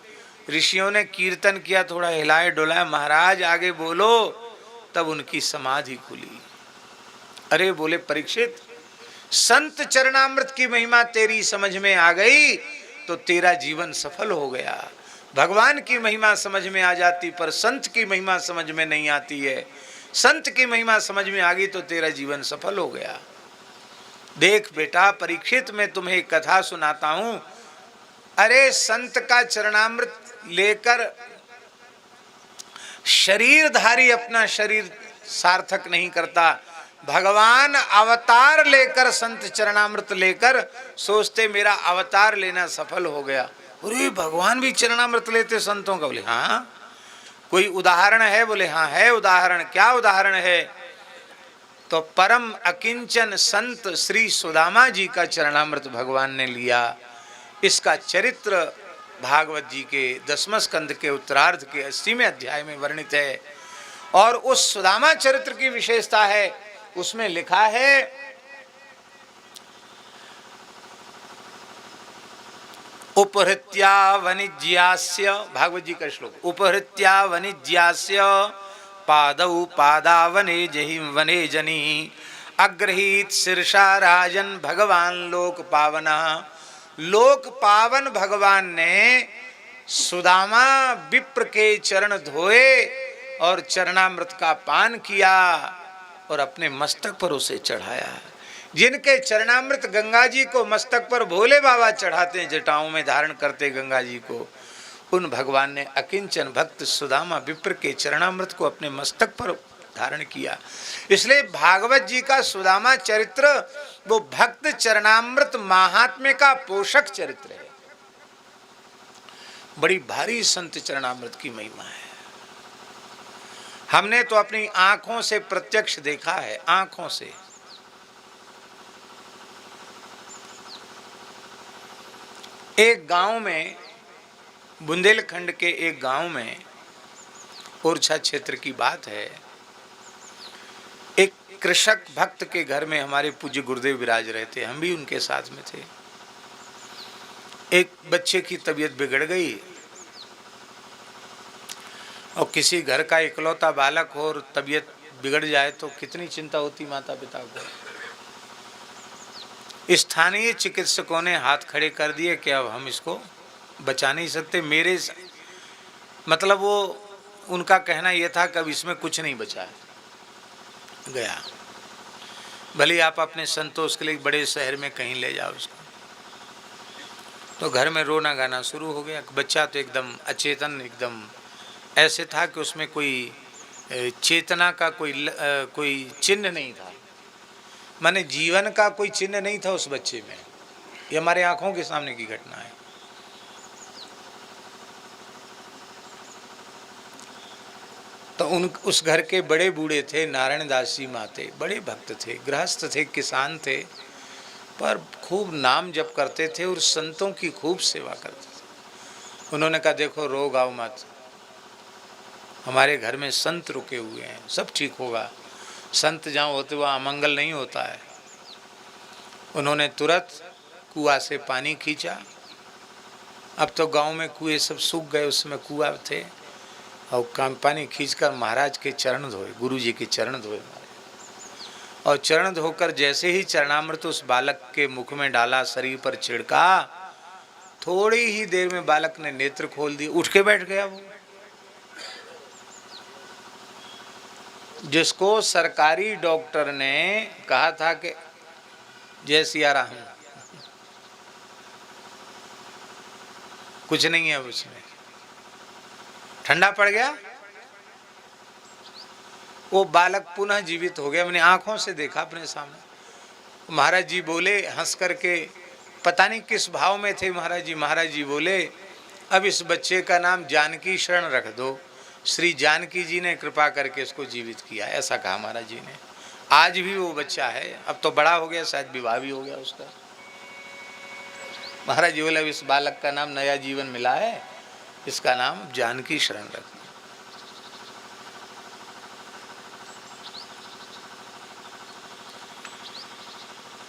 ऋषियों ने कीर्तन किया, थोड़ा हिलाए डुलाए, महाराज आगे बोलो, तब उनकी समाधि खुली। अरे बोले परीक्षित, संत चरणामृत की महिमा तेरी समझ में आ गई तो तेरा जीवन सफल हो गया। भगवान की महिमा समझ में आ जाती पर संत की महिमा समझ में नहीं आती है। संत की महिमा समझ में आ गई तो तेरा जीवन सफल हो गया। देख बेटा परीक्षित, मैं तुम्हें एक कथा सुनाता हूं। अरे संत का चरणामृत लेकर शरीरधारी अपना शरीर सार्थक नहीं करता। भगवान अवतार लेकर, संत चरणामृत लेकर सोचते मेरा अवतार लेना सफल हो गया। अरे भगवान भी चरणामृत लेते संतों का? बोले हाँ। कोई उदाहरण है? बोले हाँ है उदाहरण। क्या उदाहरण है? तो परम अकिंचन संत श्री सुदामा जी का चरणामृत भगवान ने लिया। इसका चरित्र भागवत जी के 10वें स्कंद के उत्तरार्ध के 80वें अध्याय में वर्णित है। और उस सुदामा चरित्र की विशेषता है, उसमें लिखा है, उपहृत्या वनिज्यास्य, भागवत जी का श्लोक, उपहृत्या वनिज्यास्य पादौ पादावने जहि वने जनी अग्रहीत शीर्षा राजन भगवान लोक पावना। लोक पावन भगवान ने सुदामा विप्र के चरण धोए और चरणामृत का पान किया और अपने मस्तक पर उसे चढ़ाया। जिनके चरणामृत गंगा जी को मस्तक पर भोले बाबा चढ़ाते हैं, जटाओं में धारण करते गंगा जी को, उन भगवान ने अकिंचन भक्त सुदामा विप्र के चरणामृत को अपने मस्तक पर धारण किया। इसलिए भागवत जी का सुदामा चरित्र वो भक्त चरणामृत महात्म्य का पोषक चरित्र है। बड़ी भारी संत चरणामृत की महिमा है। हमने तो अपनी आंखों से प्रत्यक्ष देखा है, आंखों से। एक गांव में, बुंदेलखंड के एक गांव में, ओरछा क्षेत्र की बात है, एक कृषक भक्त के घर में हमारे पूज्य गुरुदेव विराज रहे थे। हम भी उनके साथ में थे। एक बच्चे की तबीयत बिगड़ गई और किसी घर का इकलौता बालक हो और तबीयत बिगड़ जाए तो कितनी चिंता होती माता पिता को। स्थानीय चिकित्सकों ने हाथ खड़े कर दिए कि अब हम इसको बचा नहीं सकते। मतलब वो उनका कहना यह था कि अब इसमें कुछ नहीं बचा है, गया। भले आप अपने संतोष के लिए बड़े शहर में कहीं ले जाओ उसको। तो घर में रोना गाना शुरू हो गया। बच्चा तो एकदम अचेतन, एकदम ऐसे था कि उसमें कोई चेतना का कोई चिन्ह नहीं था, माने जीवन का कोई चिन्ह नहीं था उस बच्चे में। ये हमारे आंखों के सामने की घटना है। तो उस घर के बड़े बूढ़े थे, नारायण दास जी माते, बड़े भक्त थे, गृहस्थ थे, किसान थे, पर खूब नाम जप करते थे और संतों की खूब सेवा करते थे। उन्होंने कहा देखो रोग आओ मत, हमारे घर में संत रुके हुए हैं, सब ठीक होगा। संत जहाँ होते वहाँ अमंगल नहीं होता है। उन्होंने तुरंत कुआं से पानी खींचा। अब तो गांव में कुएं सब सूख गए, उसमें कुआं थे, और पानी खींचकर महाराज के चरण धोए, गुरु जी के चरण धोए। और चरण धोकर जैसे ही चरणामृत उस बालक के मुख में डाला, शरीर पर छिड़का, थोड़ी ही देर में बालक ने नेत्र खोल दिए, उठ के बैठ गया। वो जिसको सरकारी डॉक्टर ने कहा था कि जय सिया राम, कुछ नहीं है उसमें, ठंडा पड़ गया, वो बालक पुनः जीवित हो गया। मैंने आंखों से देखा अपने सामने। महाराज जी बोले हंस करके, पता नहीं किस भाव में थे महाराज जी। महाराज जी बोले अब इस बच्चे का नाम जानकी शरण रख दो, श्री जानकी जी ने कृपा करके इसको जीवित किया, ऐसा कहा महाराज जी ने। आज भी वो बच्चा है, अब तो बड़ा हो गया, शायद विवाह भी हो गया उसका। महाराज जी बोले अब इस बालक का नाम, नया जीवन मिला है, इसका नाम जानकी शरण रख।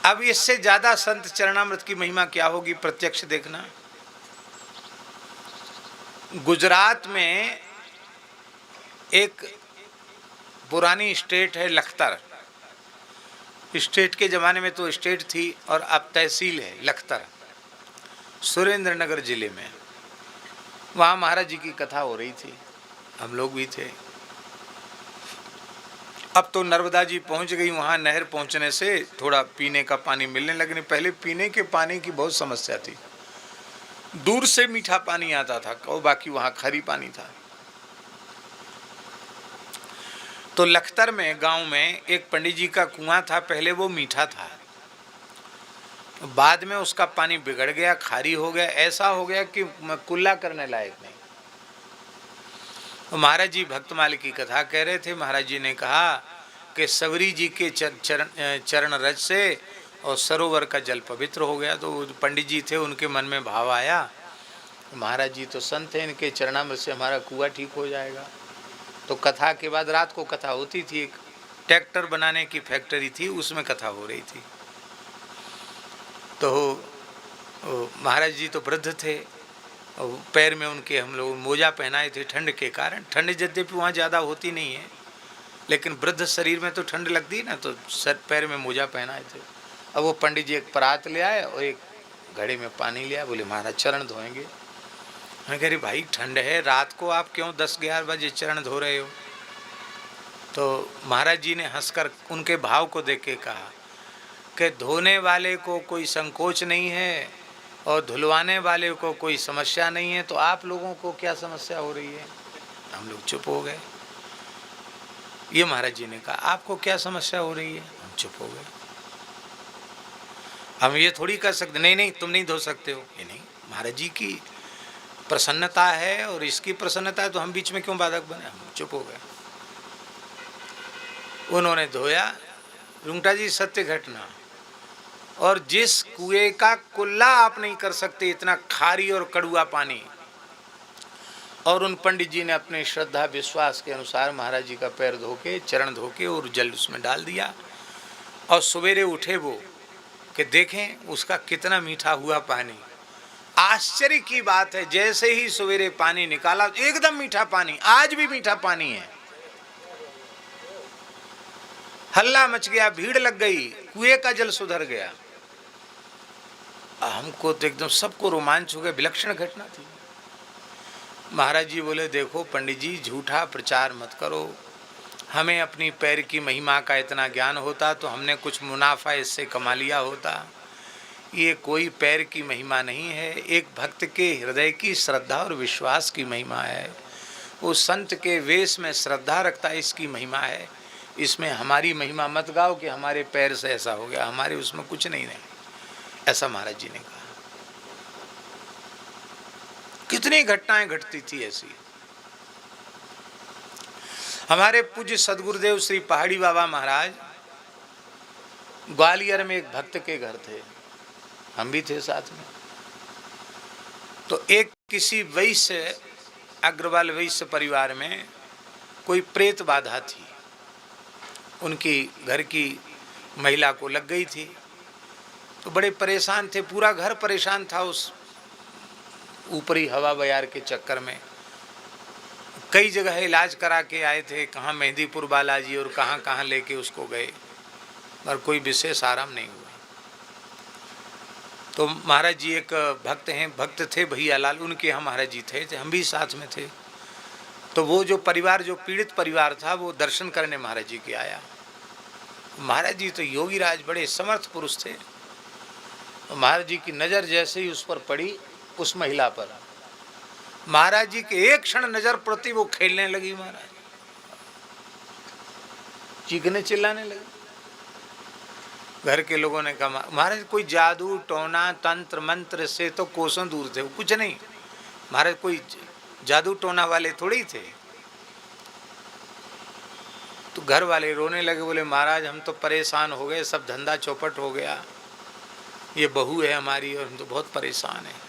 अब इससे ज्यादा संत चरणामृत की महिमा क्या होगी, प्रत्यक्ष देखना। गुजरात में एक पुरानी स्टेट है लखतर। स्टेट के जमाने में तो स्टेट थी और अब तहसील है लखतर, सुरेंद्रनगर जिले में। वहाँ महाराज जी की कथा हो रही थी, हम लोग भी थे। अब तो नर्मदा जी पहुँच गई वहाँ। नहर पहुँचने से थोड़ा पीने का पानी मिलने लगने। पहले पीने के पानी की बहुत समस्या थी, दूर से मीठा पानी आता था और बाकी वहाँ खारी पानी था। तो लखतर में गांव में एक पंडित जी का कुआं था, पहले वो मीठा था, बाद में उसका पानी बिगड़ गया, खारी हो गया, ऐसा हो गया कि कुल्ला करने लायक नहीं। तो महाराज जी भक्तमाल की कथा कह रहे थे। महाराज जी ने कहा कि सवरी जी के चरण रज से और सरोवर का जल पवित्र हो गया। तो पंडित जी थे, उनके मन में भाव आया, महाराज जी तो संत हैं, इनके चरणामृत से हमारा कुआं ठीक हो जाएगा। तो कथा के बाद रात को कथा होती थी, एक ट्रैक्टर बनाने की फैक्ट्री थी, उसमें कथा हो रही थी। तो महाराज जी तो वृद्ध थे और पैर में उनके हम लोग मोजा पहनाए थे ठंड के कारण। ठंड यद्यपि वहाँ ज़्यादा होती नहीं है, लेकिन वृद्ध शरीर में तो ठंड लगती है ना, तो सर पैर में मोजा पहनाए थे। अब वो पंडित जी एक परात ले आए और एक घड़े में पानी लिया, बोले महाराज चरण धोएंगे। मैं कह रही भाई ठंड है, रात को आप क्यों 10-11 बजे चरण धो रहे हो? तो महाराज जी ने हंसकर उनके भाव को देख के कहा कि धोने वाले को कोई संकोच नहीं है और धुलवाने वाले को कोई समस्या नहीं है, तो आप लोगों को क्या समस्या हो रही है? हम लोग चुप हो गए। ये महाराज जी ने कहा आपको क्या समस्या हो रही है? हम चुप हो गए। हम ये थोड़ी कर सकते, नहीं नहीं तुम नहीं धो सकते हो। ये नहीं, महाराज जी की प्रसन्नता है और इसकी प्रसन्नता है, तो हम बीच में क्यों बाधक बने? हम चुप हो गए। उन्होंने धोया। रुंगटा जी सत्य घटना। और जिस कुएं का कुल्ला आप नहीं कर सकते, इतना खारी और कड़ुआ पानी, और उन पंडित जी ने अपने श्रद्धा विश्वास के अनुसार महाराज जी का पैर धो के, चरण धो के और जल उसमें डाल दिया। और सवेरे उठे वो कि देखें उसका कितना मीठा हुआ पानी। आश्चर्य की बात है, जैसे ही सवेरे पानी निकाला एकदम मीठा पानी, आज भी मीठा पानी है। हल्ला मच गया, भीड़ लग गई, कुएं का जल सुधर गया। हमको तो एकदम सबको रोमांच हो गया, विलक्षण घटना थी। महाराज जी बोले देखो पंडित जी, झूठा प्रचार मत करो। हमें अपनी पैर की महिमा का इतना ज्ञान होता तो हमने कुछ मुनाफा इससे कमा लिया होता। ये कोई पैर की महिमा नहीं है, एक भक्त के हृदय की श्रद्धा और विश्वास की महिमा है। वो संत के वेश में श्रद्धा रखता है, इसकी महिमा है। इसमें हमारी महिमा मत गाओ कि हमारे पैर से ऐसा हो गया, हमारे उसमें कुछ नहीं है। ऐसा महाराज जी ने कहा। कितनी घटनाएं घटती थी ऐसी। हमारे पूज्य सदगुरुदेव श्री पहाड़ी बाबा महाराज ग्वालियर में एक भक्त के घर थे, हम भी थे साथ में। तो एक किसी वैश्य, अग्रवाल वैश्य परिवार में कोई प्रेत बाधा थी, उनकी घर की महिला को लग गई थी। तो बड़े परेशान थे, पूरा घर परेशान था उस ऊपरी हवा बयार के चक्कर में। कई जगह इलाज करा के आए थे, कहाँ मेहंदीपुर बालाजी और कहाँ कहाँ लेके उसको गए, पर कोई विशेष आराम नहीं हुआ। तो महाराज जी एक भक्त थे भैया लाल, उनके यहाँ महाराज जी थे, हम भी साथ में थे। तो वो जो परिवार, जो पीड़ित परिवार था, वो दर्शन करने महाराज जी के आया। महाराज जी तो योगी राज बड़े समर्थ पुरुष थे। महाराज जी की नज़र जैसे ही उस पर पड़ी, उस महिला पर, महाराज जी के एक क्षण नजर पड़ती वो खेलने लगी, महाराज चीखने चिल्लाने लगी। घर के लोगों ने कहा महाराज कोई जादू टोना तंत्र मंत्र से तो कोसों दूर थे, वो कुछ नहीं। महाराज कोई जादू टोना वाले थोड़े ही थे। तो घर वाले रोने लगे, बोले महाराज हम तो परेशान हो गए, सब धंधा चौपट हो गया, ये बहू है हमारी और हम तो बहुत परेशान हैं।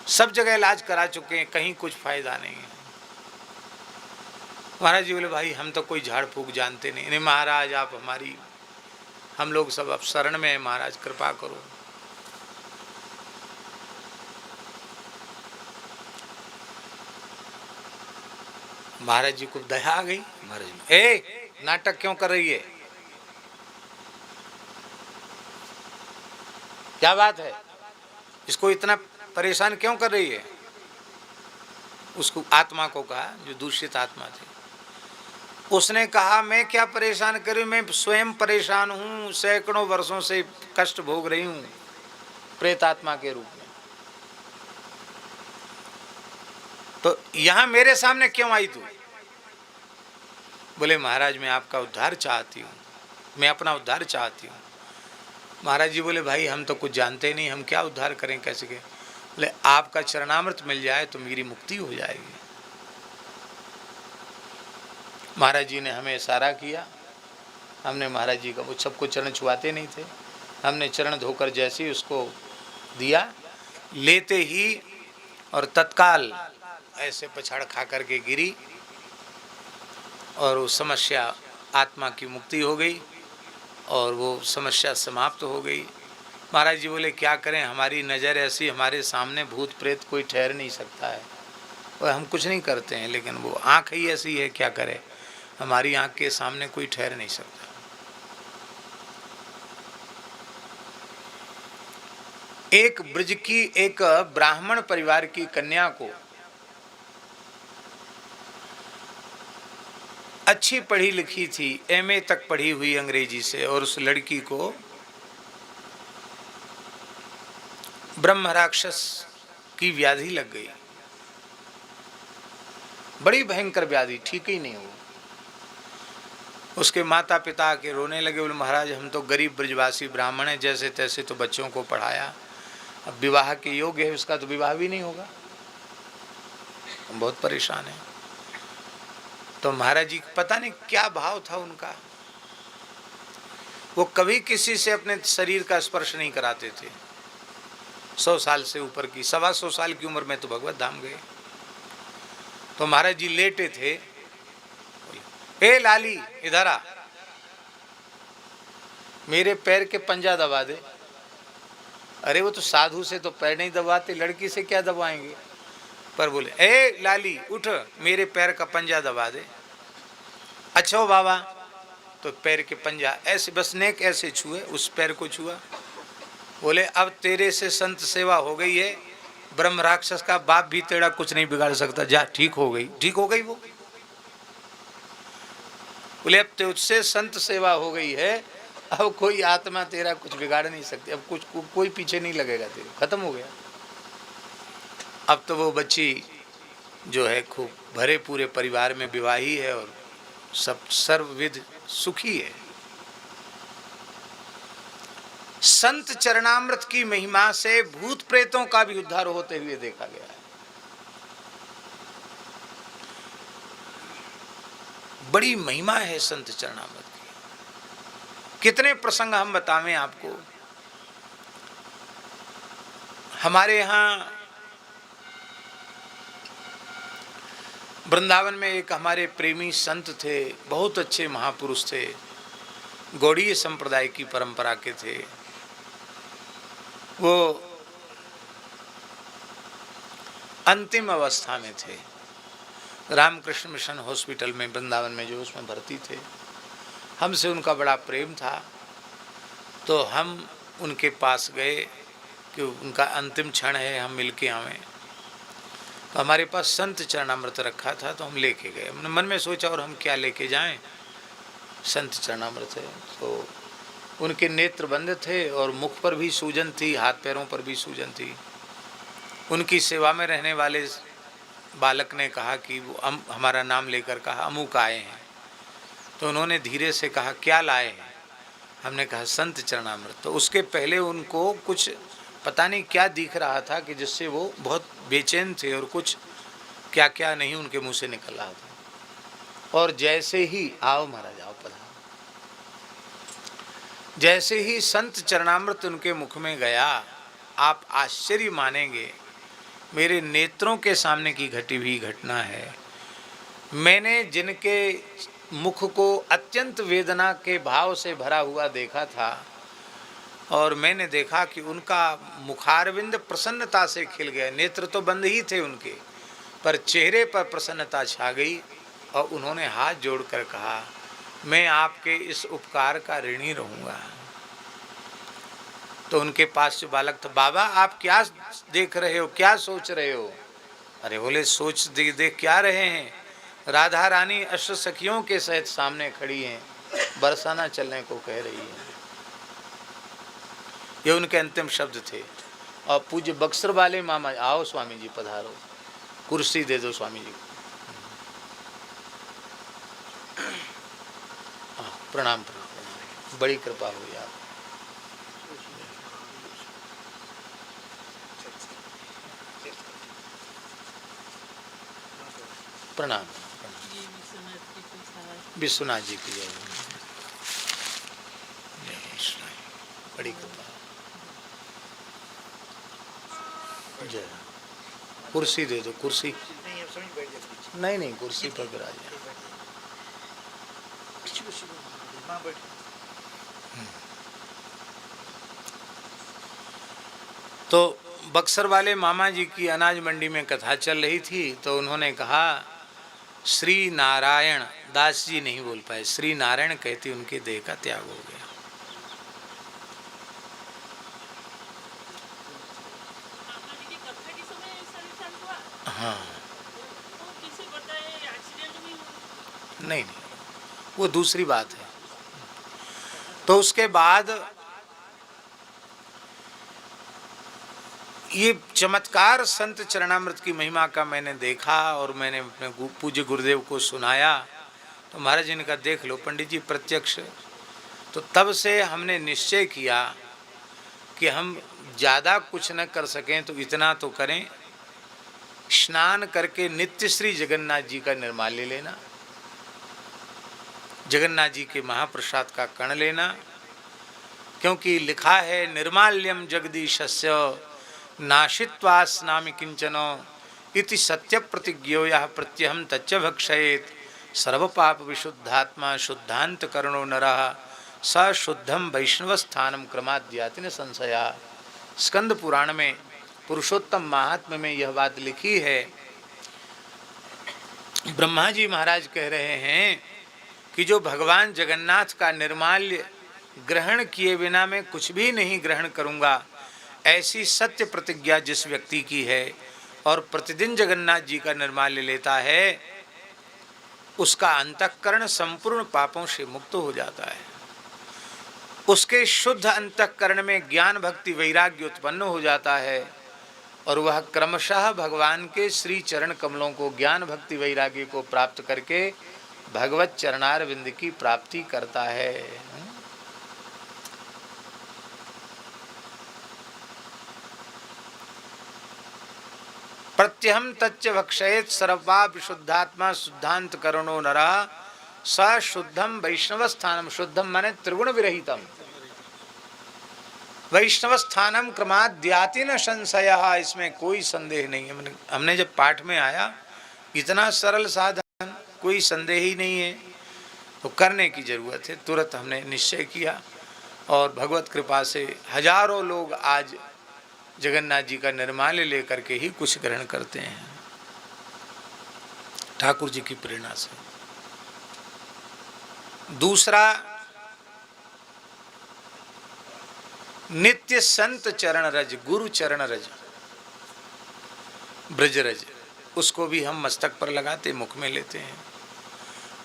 सब जगह इलाज करा चुके हैं, कहीं कुछ फायदा नहीं है। महाराज जी बोले भाई हम तो कोई झाड़ फूक जानते नहीं। नहीं महाराज आप हमारी, हम लोग सब अब शरण में है, महाराज कृपा करो। महाराज जी को दया आ गई। महाराज जी ए नाटक क्यों कर रही है, क्या बात है, इसको इतना परेशान क्यों कर रही है। उसको आत्मा को कहा, जो दूषित आत्मा थी। उसने कहा मैं क्या परेशान करूं, मैं स्वयं परेशान हूं, सैकड़ों वर्षों से कष्ट भोग रही हूं प्रेतात्मा के रूप में। तो यहां मेरे सामने क्यों आई तू। बोले महाराज मैं आपका उद्धार चाहती हूं, मैं अपना उद्धार चाहती हूं। महाराज जी बोले भाई हम तो कुछ जानते नहीं, हम क्या उद्धार करें, कैसे के। बोले आपका चरणामृत मिल जाए तो मेरी मुक्ति हो जाएगी। महाराज जी ने हमें इशारा किया, हमने महाराज जी का, वो सबको चरण छुआते नहीं थे, हमने चरण धोकर जैसे ही उसको दिया, लेते ही और तत्काल ऐसे पछाड़ खा करके गिरी और वो समस्या, आत्मा की मुक्ति हो गई और वो समस्या समाप्त हो गई। महाराज जी बोले क्या करें, हमारी नज़र ऐसी, हमारे सामने भूत प्रेत कोई ठहर नहीं सकता है और हम कुछ नहीं करते हैं, लेकिन वो आँख ही ऐसी है, क्या करें, हमारी आँख के सामने कोई ठहर नहीं सकता। एक ब्रज की, एक ब्राह्मण परिवार की कन्या को, अच्छी पढ़ी लिखी थी, एमए तक पढ़ी हुई अंग्रेजी से, और उस लड़की को ब्रह्म राक्षस की व्याधि लग गई, बड़ी भयंकर व्याधि, ठीक ही नहीं हुई। उसके माता पिता के रोने लगे, बोले महाराज हम तो गरीब ब्रजवासी ब्राह्मण हैं, जैसे तैसे तो बच्चों को पढ़ाया, अब विवाह के योग्य है, उसका तो विवाह भी नहीं होगा, हम बहुत परेशान हैं। तो महाराज जी पता नहीं क्या भाव था उनका, वो कभी किसी से अपने शरीर का स्पर्श नहीं कराते थे। 100 साल से ऊपर की, 125 साल की उम्र में तो भगवत धाम गए। तो महाराज जी लेटे थे, ए लाली इधर आ, मेरे पैर के पंजा दबा दे। अरे वो तो साधु से तो पैर नहीं दबाते, लड़की से क्या दबाएंगे। पर बोले ए लाली उठ, मेरे पैर का पंजा दबा दे। अच्छा हो बाबा, तो पैर के पंजा ऐसे बस नेक ऐसे छुए, उस पैर को छुआ, बोले अब तेरे से संत सेवा हो गई है, ब्रह्म राक्षस का बाप भी तेरा कुछ नहीं बिगाड़ सकता, जा ठीक हो गई। ठीक हो गई वो। बोले अब तुझसे संत सेवा हो गई है, अब कोई आत्मा तेरा कुछ बिगाड़ नहीं सकती, अब कुछ कोई पीछे नहीं लगेगा तेरे, खत्म हो गया। अब तो वो बच्ची जो है खूब भरे पूरे परिवार में विवाही है और सब सर्वविध सुखी है। संत चरणामृत की महिमा से भूत प्रेतों का भी उद्धार होते हुए देखा गया है। बड़ी महिमा है संत चरणामृत की। कितने प्रसंग हम बतावें आपको। हमारे यहाँ वृंदावन में एक हमारे प्रेमी संत थे, बहुत अच्छे महापुरुष थे, गौड़ीय संप्रदाय की परंपरा के थे। वो अंतिम अवस्था में थे, रामकृष्ण मिशन हॉस्पिटल में वृंदावन में जो उसमें भर्ती थे। हमसे उनका बड़ा प्रेम था, तो हम उनके पास गए कि उनका अंतिम क्षण है, हम मिल के आवें। तो हमारे पास संत चरणामृत रखा था, तो हम लेके गए। हमने मन में सोचा और हम क्या लेके जाएं, संत चरणामृत है। तो उनके नेत्र बंद थे और मुख पर भी सूजन थी, हाथ पैरों पर भी सूजन थी। उनकी सेवा में रहने वाले बालक ने कहा कि वो हमारा नाम लेकर कहा अमुक आए हैं। तो उन्होंने धीरे से कहा क्या लाए हैं। हमने कहा संत चरणामृत। तो उसके पहले उनको कुछ पता नहीं क्या दिख रहा था कि जिससे वो बहुत बेचैन थे और कुछ क्या क्या नहीं उनके मुंह से निकल रहा था। और जैसे ही आओ महाराज आओ पधारो, जैसे ही संत चरणामृत उनके मुख में गया, आप आश्चर्य मानेंगे, मेरे नेत्रों के सामने की घटी हुई घटना है। मैंने जिनके मुख को अत्यंत वेदना के भाव से भरा हुआ देखा था, और मैंने देखा कि उनका मुखारविंद प्रसन्नता से खिल गया। नेत्र तो बंद ही थे उनके, पर चेहरे पर प्रसन्नता छा गई और उन्होंने हाथ जोड़कर कहा मैं आपके इस उपकार का ऋणी रहूँगा। तो उनके पास जो बालक था, बाबा आप क्या देख रहे हो, क्या सोच रहे हो। अरे बोले सोच देख क्या रहे हैं, राधा रानी अष्ट सखियों के सहित सामने खड़ी हैं, बरसाना चलने को कह रही है। ये उनके अंतिम शब्द थे। और पूज्य बक्सर वाले मामा, आओ स्वामी जी पधारो, कुर्सी दे दो स्वामी जी को। प्रणाम प्रणाम, बड़ी कृपा हुई आप। प्रणाम विश्वनाथ जी की जय, बड़ी कृपा। जय, कुर्सी दे दो, कुर्सी नहीं नहीं कुर्सी पर विराज। तो बक्सर वाले मामा जी की अनाज मंडी में कथा चल रही थी, तो उन्होंने कहा श्री नारायण, दास जी नहीं बोल पाए, श्री नारायण कहते उनके देह का त्याग हो गया। हाँ नहीं, वो दूसरी बात है। तो उसके बाद ये चमत्कार संत चरणामृत की महिमा का मैंने देखा और मैंने अपने पूज्य गुरुदेव को सुनाया। तो महाराज जी ने कहा देख लो पंडित जी प्रत्यक्ष। तो तब से हमने निश्चय किया कि हम ज़्यादा कुछ न कर सकें तो इतना तो करें, स्नान करके नित्य श्री जगन्नाथ जी का निर्माल्य लेना, जगन्नाथ जी के महाप्रसाद का कण लेना। क्योंकि लिखा है निर्माल्यम जगदीशस्य नाशित्वा स्नामि किंचन इति सत्य प्रतिज्ञो यः प्रत्यहं तच्च भक्षयेत् सर्वपाप विशुद्धात्मा शुद्धांत करणो नरः स शुद्धम वैष्णवस्थानम क्रमाद्याति न संशया। स्कंद पुराण में पुरुषोत्तम महात्म्य में यह बात लिखी है। ब्रह्मा जी महाराज कह रहे हैं कि जो भगवान जगन्नाथ का निर्माल्य ग्रहण किए बिना मैं कुछ भी नहीं ग्रहण करूँगा, ऐसी सत्य प्रतिज्ञा जिस व्यक्ति की है और प्रतिदिन जगन्नाथ जी का निर्माल्य लेता है, उसका अंतःकरण संपूर्ण पापों से मुक्त हो जाता है। उसके शुद्ध अंतःकरण में ज्ञान भक्ति वैराग्य उत्पन्न हो जाता है और वह क्रमशः भगवान के श्री चरण कमलों को ज्ञान भक्ति वैराग्य को प्राप्त करके भगवत चरणारविंद की प्राप्ति करता है। प्रत्यहम तच्च भक्षयेत सर्वा विशुद्धात्मा शुद्धांत करणो नरा स शुद्धम वैष्णव स्थानम। शुद्धम माने त्रिगुण विरहितम। वैष्णव स्थानम क्रमाद्याति न संशय, इसमें कोई संदेह नहीं है। हमने जब पाठ में आया, इतना सरल साधन, कोई संदेह ही नहीं है, तो करने की जरूरत है। तुरंत हमने निश्चय किया और भगवत कृपा से हजारों लोग आज जगन्नाथ जी का निर्माल्य लेकर के ही कुछ ग्रहण करते हैं, ठाकुर जी की प्रेरणा से। दूसरा, नित्य संत चरण रज, गुरु चरण रज, ब्रज रज, उसको भी हम मस्तक पर लगाते, मुख में लेते हैं।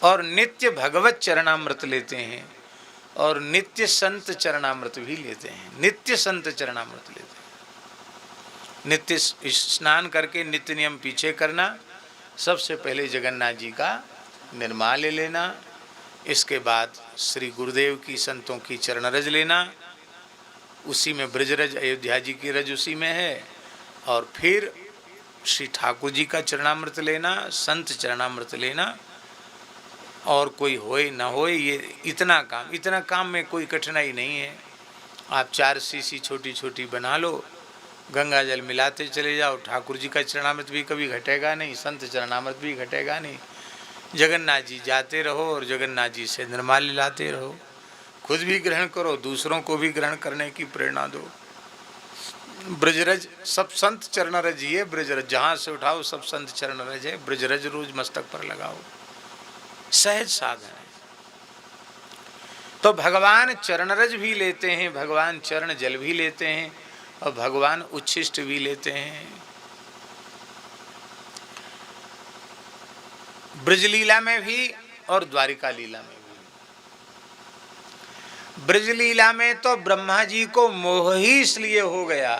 और नित्य भगवत चरणामृत लेते हैं और नित्य संत चरणामृत भी लेते हैं। नित्य संत चरणामृत लेते हैं। नित्य स्नान करके नित्य नियम पीछे करना, सबसे पहले जगन्नाथ जी का निर्माल्य लेना, इसके बाद श्री गुरुदेव की संतों की चरण रज लेना, उसी में ब्रजरज अयोध्या जी की रज उसी में है, और फिर श्री ठाकुर जी का चरणामृत लेना, संत चरणामृत लेना, और कोई होए ना होए, ये इतना काम में कोई कठिनाई नहीं है। आप 4 सीसी छोटी छोटी बना लो, गंगा जल मिलाते चले जाओ, ठाकुर जी का चरणामृत भी कभी घटेगा नहीं, संत चरणामृत भी घटेगा नहीं। जगन्नाथ जी जाते रहो और जगन्नाथ जी से निर्माल्य लाते रहो। खुद भी ग्रहण करो, दूसरों को भी ग्रहण करने की प्रेरणा दो। ब्रजरज सब संत चरण रज, ये ब्रजरज जहाँ से उठाओ सब संत चरण रज है। ब्रजरज रोज मस्तक पर लगाओ, सहज साधन है। तो भगवान चरण रज भी लेते हैं, भगवान चरण जल भी लेते हैं और भगवान उच्छिष्ट भी लेते हैं। ब्रजलीला में भी और द्वारिका लीला में भी। ब्रजलीला में तो ब्रह्मा जी को मोह ही इसलिए हो गया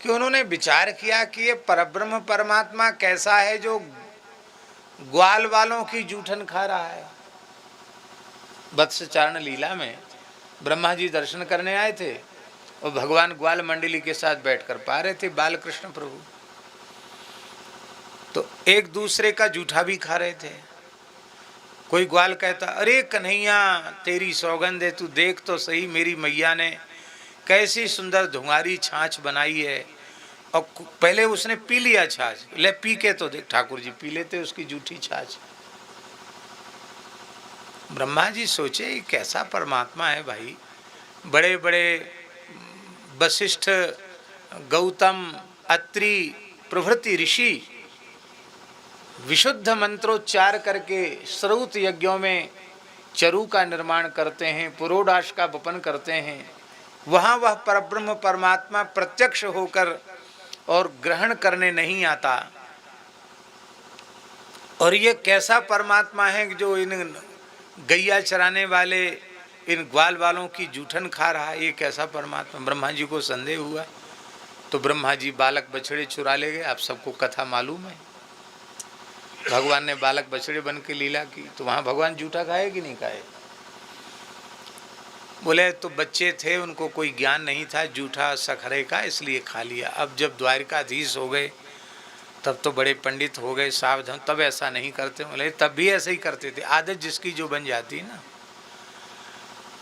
कि उन्होंने विचार किया कि ये परब्रह्म परमात्मा कैसा है जो ग्वाल वालों की जूठन खा रहा है। वत्सचारण लीला में ब्रह्मा जी दर्शन करने आए थे और भगवान ग्वाल मंडली के साथ बैठकर पा रहे थे, बाल कृष्ण प्रभु। तो एक दूसरे का जूठा भी खा रहे थे। कोई ग्वाल कहता, अरे कन्हैया तेरी सौगंध है, तू देख तो सही मेरी मैया ने कैसी सुंदर धुंगारी छाछ बनाई है। और पहले उसने पी लिया छाछ, ले पी के तो देख। ठाकुर जी पी लेते उसकी जूठी छाछ। ब्रह्मा जी सोचे कैसा परमात्मा है भाई। बड़े बड़े वशिष्ठ, गौतम, अत्रि प्रभृति ऋषि विशुद्ध मंत्रोच्चार करके श्रौत यज्ञों में चरु का निर्माण करते हैं, पुरोडाश का वपन करते हैं। वहाँ वह परब्रह्म परमात्मा प्रत्यक्ष होकर और ग्रहण करने नहीं आता। और ये कैसा परमात्मा है जो इन गैया चराने वाले, इन ग्वाल वालों की जूठन खा रहा है, ये कैसा परमात्मा। ब्रह्मा जी को संदेह हुआ तो ब्रह्मा जी बालक बछड़े चुरा ले गए। आप सबको कथा मालूम है, भगवान ने बालक बछड़े बन के लीला की, तो वहाँ भगवान जूठा खाए कि नहीं खाए। बोले तो बच्चे थे, उनको कोई ज्ञान नहीं था जूठा सखरे का, इसलिए खा लिया। अब जब द्वारिकाधीश हो गए तब तो बड़े पंडित हो गए, सावधान, तब ऐसा नहीं करते। बोले तब भी ऐसे ही करते थे, आदत जिसकी जो बन जाती ना।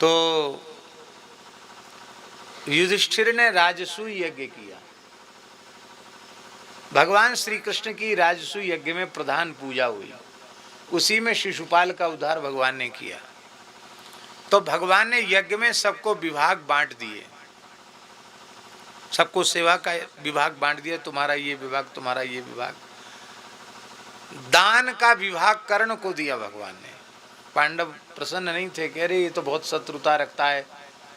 तो युधिष्ठिर ने राजसूय यज्ञ किया। भगवान श्री कृष्ण की राजसूय यज्ञ में प्रधान पूजा हुई, उसी में शिशुपाल का उद्धार भगवान ने किया। तो भगवान ने यज्ञ में सबको विभाग बांट दिए, सबको सेवा का विभाग बांट दिया, तुम्हारा ये विभाग, तुम्हारा ये विभाग। दान का विभाग कर्ण को दिया भगवान ने। पांडव प्रसन्न नहीं थे, कह रहे ये तो बहुत शत्रुता रखता है,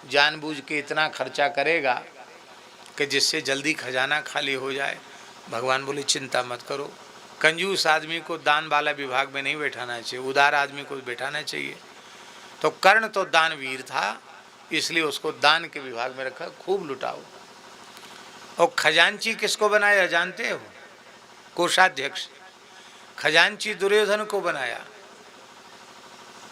जानबूझ के इतना खर्चा करेगा, कि जिससे जल्दी खजाना खाली हो जाए। भगवान बोले चिंता मत करो, कंजूस आदमी को दान वाला विभाग में नहीं बैठाना चाहिए, उदार आदमी को बैठाना चाहिए। तो कर्ण तो दानवीर था, इसलिए उसको दान के विभाग में रखा, खूब लुटाओ। और खजांची किसको बनाया जानते हो? कोषाध्यक्ष। खजांची दुर्योधन को बनाया।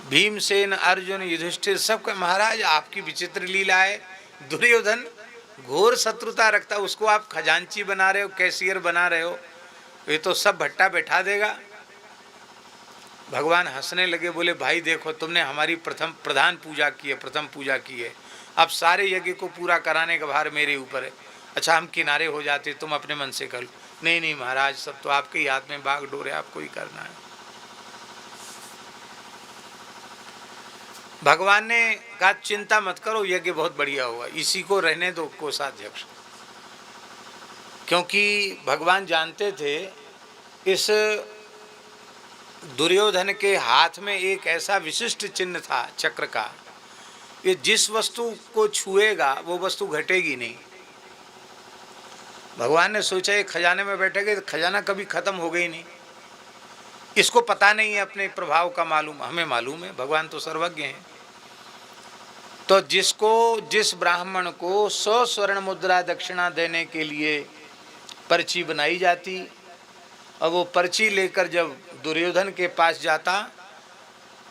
भीमसेन, अर्जुन, युधिष्ठिर सबके महाराज आपकी विचित्र लीला है। दुर्योधन घोर शत्रुता रखता, उसको आप खजांची बना रहे हो, कैशियर बना रहे हो, ये तो सब भट्टा बैठा देगा। भगवान हंसने लगे, बोले भाई देखो तुमने हमारी प्रधान पूजा की है, प्रथम पूजा की है, अब सारे यज्ञ को पूरा कराने का भार मेरे ऊपर है। अच्छा हम किनारे हो जाते, तुम अपने मन से कर लो। नहीं नहीं महाराज, सब तो आपके ही हाथ में बागडोर है, आपको ही करना है। भगवान ने कहा चिंता मत करो, यज्ञ बहुत बढ़िया हुआ, इसी को रहने दो कोषाध्यक्ष। क्योंकि भगवान जानते थे इस दुर्योधन के हाथ में एक ऐसा विशिष्ट चिन्ह था चक्र का, ये जिस वस्तु को छुएगा वो वस्तु घटेगी नहीं। भगवान ने सोचा ये खजाने में बैठेगा तो खजाना कभी खत्म हो गई नहीं। इसको पता नहीं है अपने प्रभाव का, मालूम हमें मालूम है, भगवान तो सर्वज्ञ हैं। तो जिस ब्राह्मण को 100 स्वर्ण मुद्रा दक्षिणा देने के लिए पर्ची बनाई जाती, और वो पर्ची लेकर जब दुर्योधन के पास जाता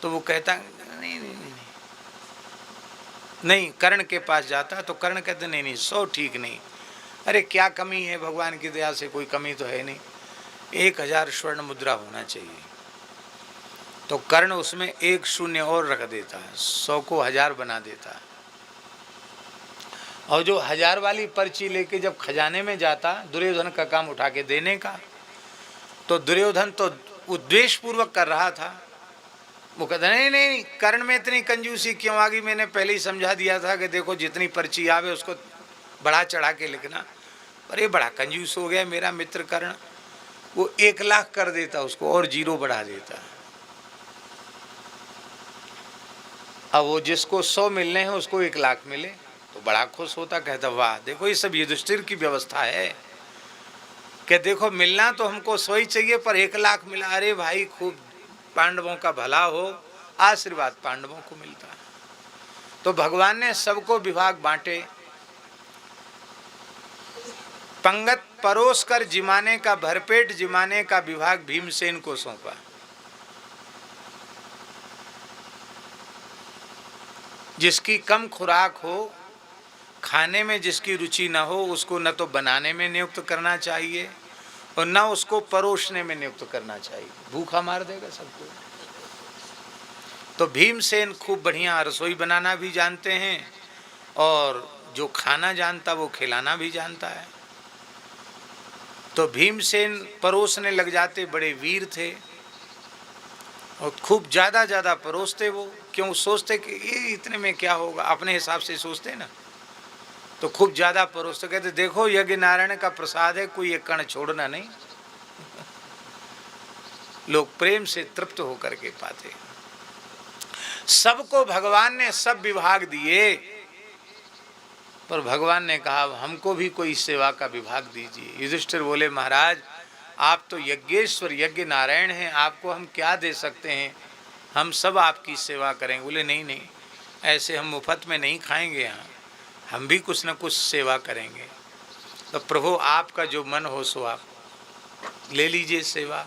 तो वो कहता नहीं नहीं नहीं नहीं, नहीं कर्ण के पास जाता तो कर्ण कहते नहीं नहीं 100 ठीक नहीं। अरे क्या कमी है, भगवान की दया से कोई कमी तो है नहीं, 1000 स्वर्ण मुद्रा होना चाहिए। तो कर्ण उसमें 1 शून्य और रख देता है, 100 को 1000 बना देता है। और जो 1000 वाली पर्ची लेके जब खजाने में जाता, दुर्योधन का काम उठा के देने का, तो दुर्योधन तो उद्देश्यपूर्वक कर रहा था, वो कहता नहीं नहीं कर्ण में इतनी कंजूसी क्यों आ गई, मैंने पहले ही समझा दिया था कि देखो जितनी पर्ची आवे उसको बढ़ा चढ़ा के लिखना। अरे बड़ा कंजूस हो गया मेरा मित्र कर्ण, वो 1 लाख कर देता उसको और 0 बढ़ा देता। अब वो जिसको 100 मिलने हैं उसको 1 लाख मिले तो बड़ा खुश होता, कहता वाह देखो ये सब युधिष्ठिर की व्यवस्था है कि देखो मिलना तो हमको 100 ही चाहिए पर 1 लाख मिला। अरे भाई खूब पांडवों का भला हो, आशीर्वाद पांडवों को मिलता है। तो भगवान ने सबको विभाग बांटे। पंगत परोस कर जिमाने का, भरपेट जिमाने का विभाग भीमसेन को सौंपा। जिसकी कम खुराक हो, खाने में जिसकी रुचि न हो, उसको न तो बनाने में नियुक्त करना चाहिए और न उसको परोसने में नियुक्त करना चाहिए, भूखा मार देगा सबको। तो भीमसेन खूब बढ़िया रसोई बनाना भी जानते हैं और जो खाना जानता वो खिलाना भी जानता है। तो भीमसेन परोसने लग जाते, बड़े वीर थे और खूब ज़्यादा परोसते वो। क्यों सोचते कि ये इतने में क्या होगा, अपने हिसाब से सोचते ना, तो खूब ज़्यादा परोसते। कहते देखो यज्ञ नारायण का प्रसाद है, कोई एक कण छोड़ना नहीं। लोग प्रेम से तृप्त होकर के पाते। सबको भगवान ने सब विभाग दिए, पर भगवान ने कहा हमको भी कोई सेवा का विभाग दीजिए। युधिष्ठिर बोले महाराज आप तो यज्ञेश्वर यज्ञ नारायण हैं, आपको हम क्या दे सकते हैं, हम सब आपकी सेवा करेंगे। बोले नहीं नहीं ऐसे हम मुफ्त में नहीं खाएंगे, यहाँ हम भी कुछ न कुछ सेवा करेंगे। तो प्रभु आपका जो मन हो सो आप ले लीजिए सेवा।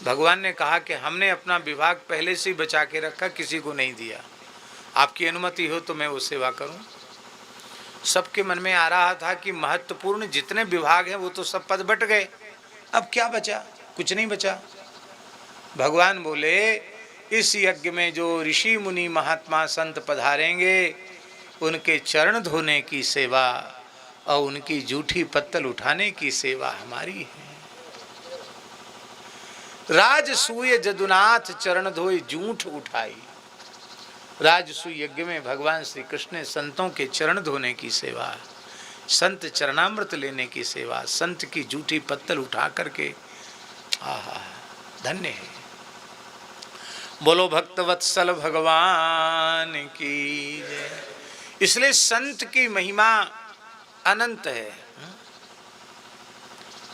भगवान ने कहा कि हमने अपना विभाग पहले से ही बचा के रखा, किसी को नहीं दिया, आपकी अनुमति हो तो मैं वो सेवा करूं। सबके मन में आ रहा था कि महत्वपूर्ण जितने विभाग हैं वो तो सब पद बट गए, अब क्या बचा, कुछ नहीं बचा। भगवान बोले इस यज्ञ में जो ऋषि मुनि महात्मा संत पधारेंगे उनके चरण धोने की सेवा और उनकी जूठी पत्तल उठाने की सेवा हमारी है। राजसूय जदुनाथ चरण धोए जूठ उठाई। राजसूय यज्ञ में भगवान श्री कृष्ण ने संतों के चरण धोने की सेवा, संत चरणामृत लेने की सेवा, संत की जूठी पत्तल उठा करके, आहा धन्य है। बोलो भक्तवत्सल भगवान की जय। इसलिए संत की महिमा अनंत है।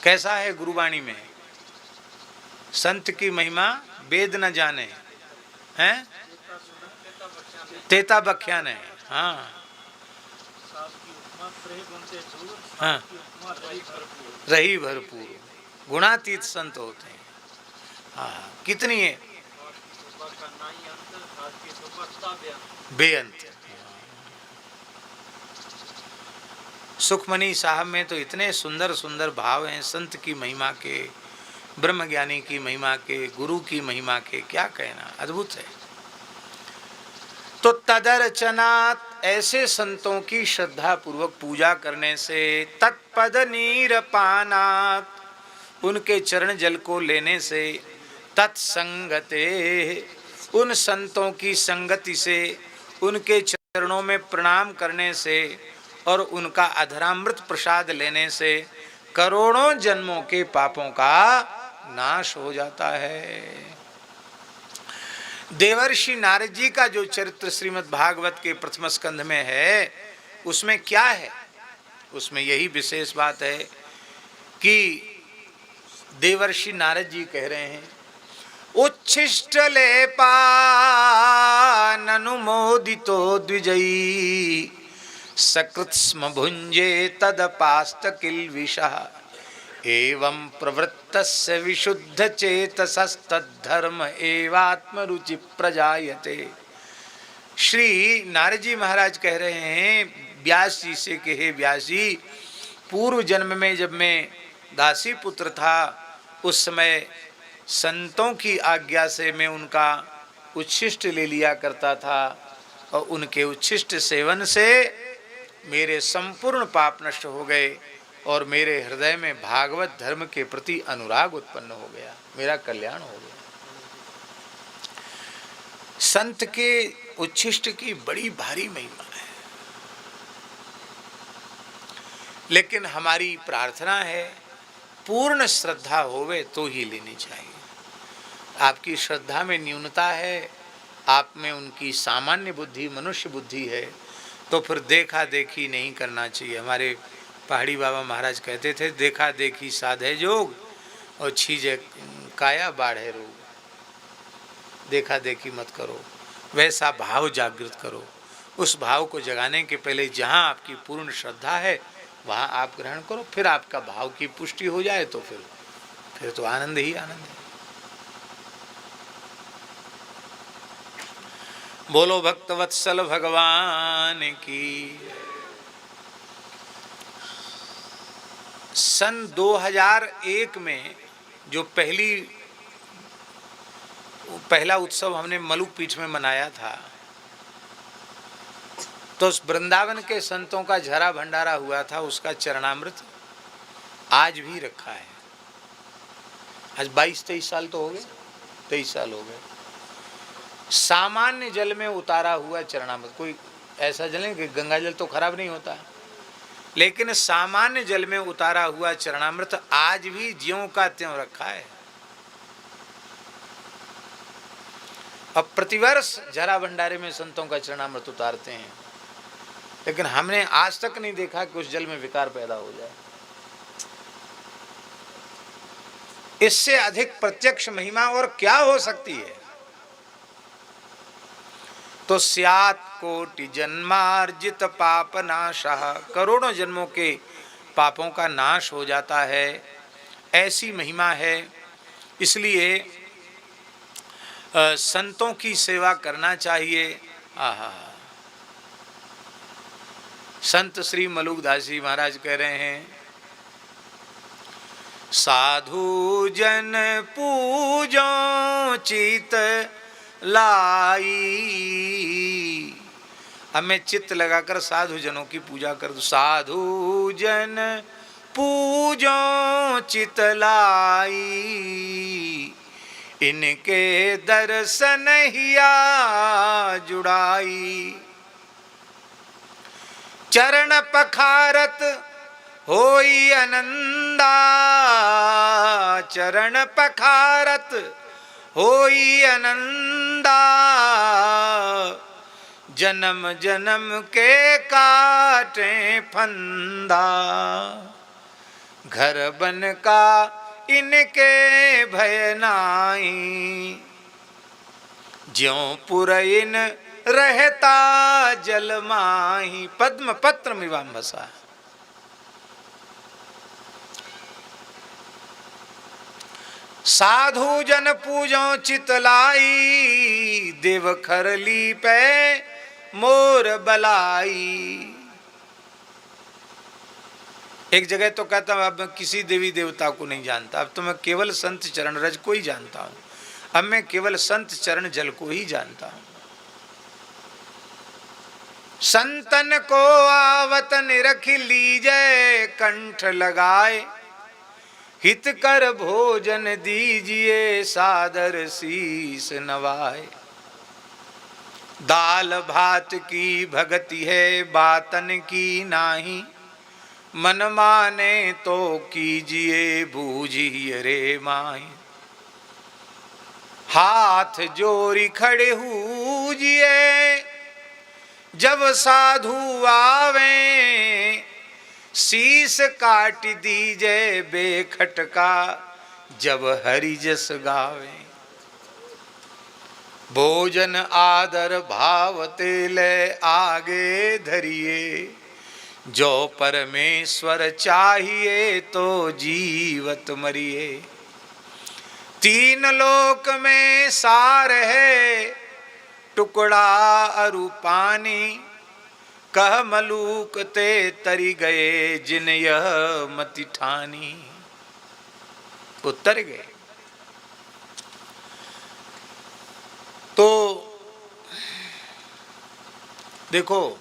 कैसा है गुरुवाणी में, संत की महिमा वेद न जाने हैं, तेता बख्यान है। हाँ हाँ, रही भरपूर, गुणातीत संत होते हैं। हाँ कितनी है बेअंत। सुखमणि साहब में तो इतने सुंदर सुंदर भाव हैं संत की महिमा के, ब्रह्मज्ञानी की महिमा के, गुरु की महिमा के, क्या कहना, अद्भुत है। तो तदर्चनात्, ऐसे संतों की श्रद्धा पूर्वक पूजा करने से, तत्पद नीर पानात्, उनके चरण जल को लेने से, तत्संगते, उन संतों की संगति से, उनके चरणों में प्रणाम करने से और उनका अधरामृत प्रसाद लेने से करोड़ों जन्मों के पापों का नाश हो जाता है। देवर्षि नारद जी का जो चरित्र श्रीमद् भागवत के प्रथम स्कंध में है, उसमें क्या है, उसमें यही विशेष बात है कि देवर्षि नारद जी कह रहे हैं, उच्छिष्ट लेपानुमोदितो द्विजयी सकृत स्म भुंजे तदपास्त किल्विषः एवं प्रवृत्तस्य विशुद्ध चेतसस्तद्धर्म एवात्मरुचि प्रजायते। श्री नारद जी महाराज कह रहे हैं व्यास जी से कि हे व्यास जी, पूर्व जन्म में जब मैं दासी पुत्र था, उस समय संतों की आज्ञा से मैं उनका उच्छिष्ट ले लिया करता था और उनके उच्छिष्ट सेवन से मेरे संपूर्ण पाप नष्ट हो गए और मेरे हृदय में भागवत धर्म के प्रति अनुराग उत्पन्न हो गया, मेरा कल्याण हो गया। संत के उच्छिष्ट की बड़ी भारी महिमा है, लेकिन हमारी प्रार्थना है पूर्ण श्रद्धा होवे तो ही लेनी चाहिए। आपकी श्रद्धा में न्यूनता है, आप में उनकी सामान्य बुद्धि, मनुष्य बुद्धि है, तो फिर देखा देखी नहीं करना चाहिए। हमारे पहाड़ी बाबा महाराज कहते थे, देखा देखी साधे जोग और छीजे काया बाढ़े रोग। देखा देखी मत करो, वैसा भाव जागृत करो। उस भाव को जगाने के पहले जहाँ आपकी पूर्ण श्रद्धा है वहाँ आप ग्रहण करो, फिर आपका भाव की पुष्टि हो जाए तो फिर तो आनंद ही आनंद है। बोलो भक्तवत्सल भगवान की। सन 2001 में जो पहला उत्सव हमने मलुक पीठ में मनाया था, तो उस वृंदावन के संतों का झरा भंडारा हुआ था, उसका चरणामृत आज भी रखा है। आज 22-23 साल तो हो गए, 23 साल हो गए। सामान्य जल में उतारा हुआ चरणामृत, कोई ऐसा जल नहीं कि गंगा जल तो खराब नहीं होता, लेकिन सामान्य जल में उतारा हुआ चरणामृत आज भी ज्यों का त्यों रखा है। अब प्रतिवर्ष झरा भंडारे में संतों का चरणामृत उतारते हैं, लेकिन हमने आज तक नहीं देखा कि उस जल में विकार पैदा हो जाए। इससे अधिक प्रत्यक्ष महिमा और क्या हो सकती है। तो स्यात् कोटि जन्मार्जित पाप नाशः, करोड़ों जन्मों के पापों का नाश हो जाता है, ऐसी महिमा है। इसलिए संतों की सेवा करना चाहिए। आहा, संत श्री मलुकदास जी महाराज कह रहे हैं, साधु जन पूजो चित लाई। हमें चित्त लगाकर साधु जनों की पूजा कर दो। साधु जन पूजो चित लाई, इनके दर्शन हिया जुड़ाई। चरण पखारत होई आनंदा, चरण पखारत होई आनंदा। जन्म जन्म के काटे फंदा, घर बन का इनके भय नाई, ज्यों पुरइन रहता जल माही। पद्म पत्र मिवाम्भसा। साधु जन पूजो चितलाई, देव खरली पे मोर बलाई। एक जगह तो कहता हूं अब मैं किसी देवी देवता को नहीं जानता, अब तो मैं केवल संत चरण रज को ही जानता हूं, अब मैं केवल संत चरण जल को ही जानता हूं। संतन को आवत निरख लीजय, कंठ लगाए हित कर भोजन दीजिए, सादर शीस नवाए। दाल भात की भगति है बातन की नाही, मन माने तो कीजिए बूझिए रे माही। हाथ जोड़ी खड़े हुजिए जब साधु आवे, शीस काट दीजे बेखटका जब हरि जस गावे। भोजन आदर भाव तेले आगे धरिए, जो परमेश्वर चाहिए तो जीवत मरिए। तीन लोक में सार है टुकड़ा अरु पानी, कह मलूक ते तरी गए जिन यह मति ठानी। उतर गए। तो देखो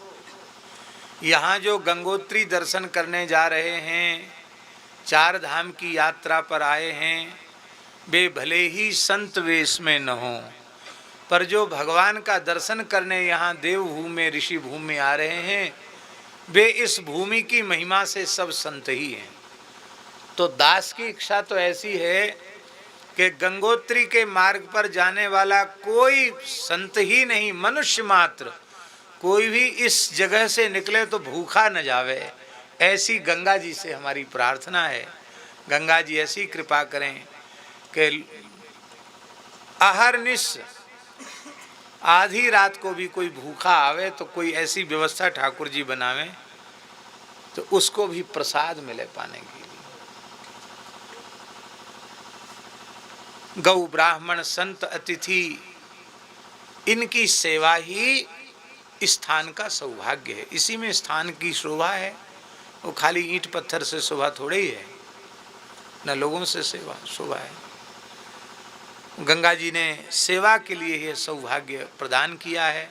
यहाँ जो गंगोत्री दर्शन करने जा रहे हैं, चार धाम की यात्रा पर आए हैं, वे भले ही संत वेश में न हों, पर जो भगवान का दर्शन करने यहाँ देवभूमि ऋषि भूमि में आ रहे हैं, वे इस भूमि की महिमा से सब संत ही हैं। तो दास की इच्छा तो ऐसी है कि गंगोत्री के मार्ग पर जाने वाला कोई संत ही नहीं, मनुष्य मात्र कोई भी इस जगह से निकले तो भूखा न जावे, ऐसी गंगा जी से हमारी प्रार्थना है। गंगा जी ऐसी कृपा करें कि अहरनिश आधी रात को भी कोई भूखा आवे तो कोई ऐसी व्यवस्था ठाकुर जी बनावे तो उसको भी प्रसाद मिले पाने के लिए। गौ ब्राह्मण संत अतिथि इनकी सेवा ही स्थान का सौभाग्य है, इसी में स्थान की शोभा है। वो खाली ईंट पत्थर से शोभा थोड़ी ही है, न लोगों से सेवा शोभा है। गंगा जी ने सेवा के लिए यह सौभाग्य प्रदान किया है।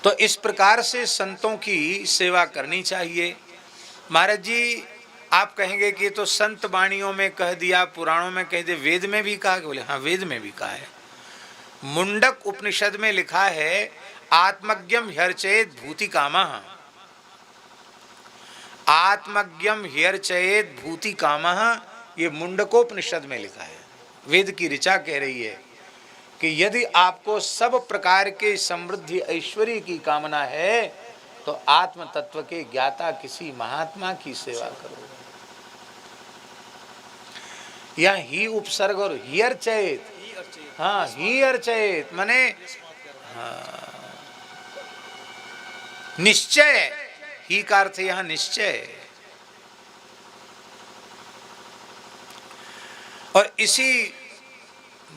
तो इस प्रकार से संतों की सेवा करनी चाहिए। महाराज जी आप कहेंगे कि तो संत वाणियों में कह दिया, पुराणों में कह दिया, वेद में भी कहा? बोले हाँ, वेद में भी कहा है। मुंडक उपनिषद में लिखा है आत्मज्ञम ह्यर्चेत भूति कामः। आत्मज्ञम ह्यर्चेत भूति कामः, ये मुंडकोपनिषद में लिखा है। वेद की ऋचा कह रही है कि यदि आपको सब प्रकार के समृद्धि ऐश्वर्य की कामना है तो आत्म तत्व के ज्ञाता किसी महात्मा की सेवा करो। या ही उपसर्ग और ही अर्चयित, हाँ ही अर्चयित माने हाँ, निश्चय, ही का अर्थ यहां निश्चय। और इसी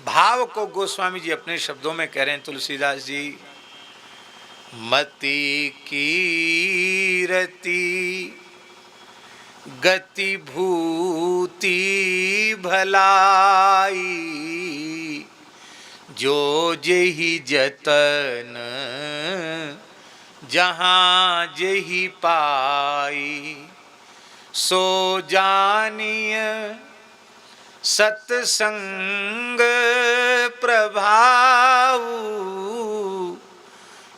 भाव को गोस्वामी जी अपने शब्दों में कह रहे हैं, तुलसीदास जी। मति कीरति गति भूति भलाई, जो जेहि जतन जहाँ जेहि पाई, सो जानिय सत्संग प्रभाव,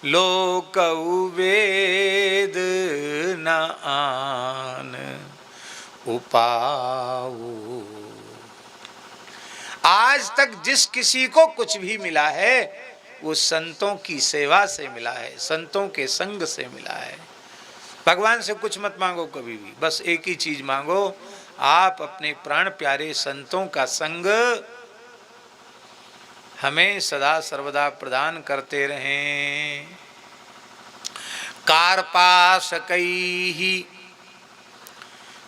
लोकउ वेद न आन उपाऊ। आज तक जिस किसी को कुछ भी मिला है वो संतों की सेवा से मिला है, संतों के संग से मिला है। भगवान से कुछ मत मांगो कभी भी, बस एक ही चीज मांगो, आप अपने प्राण प्यारे संतों का संग हमें सदा सर्वदा प्रदान करते रहें। कार्पासकैः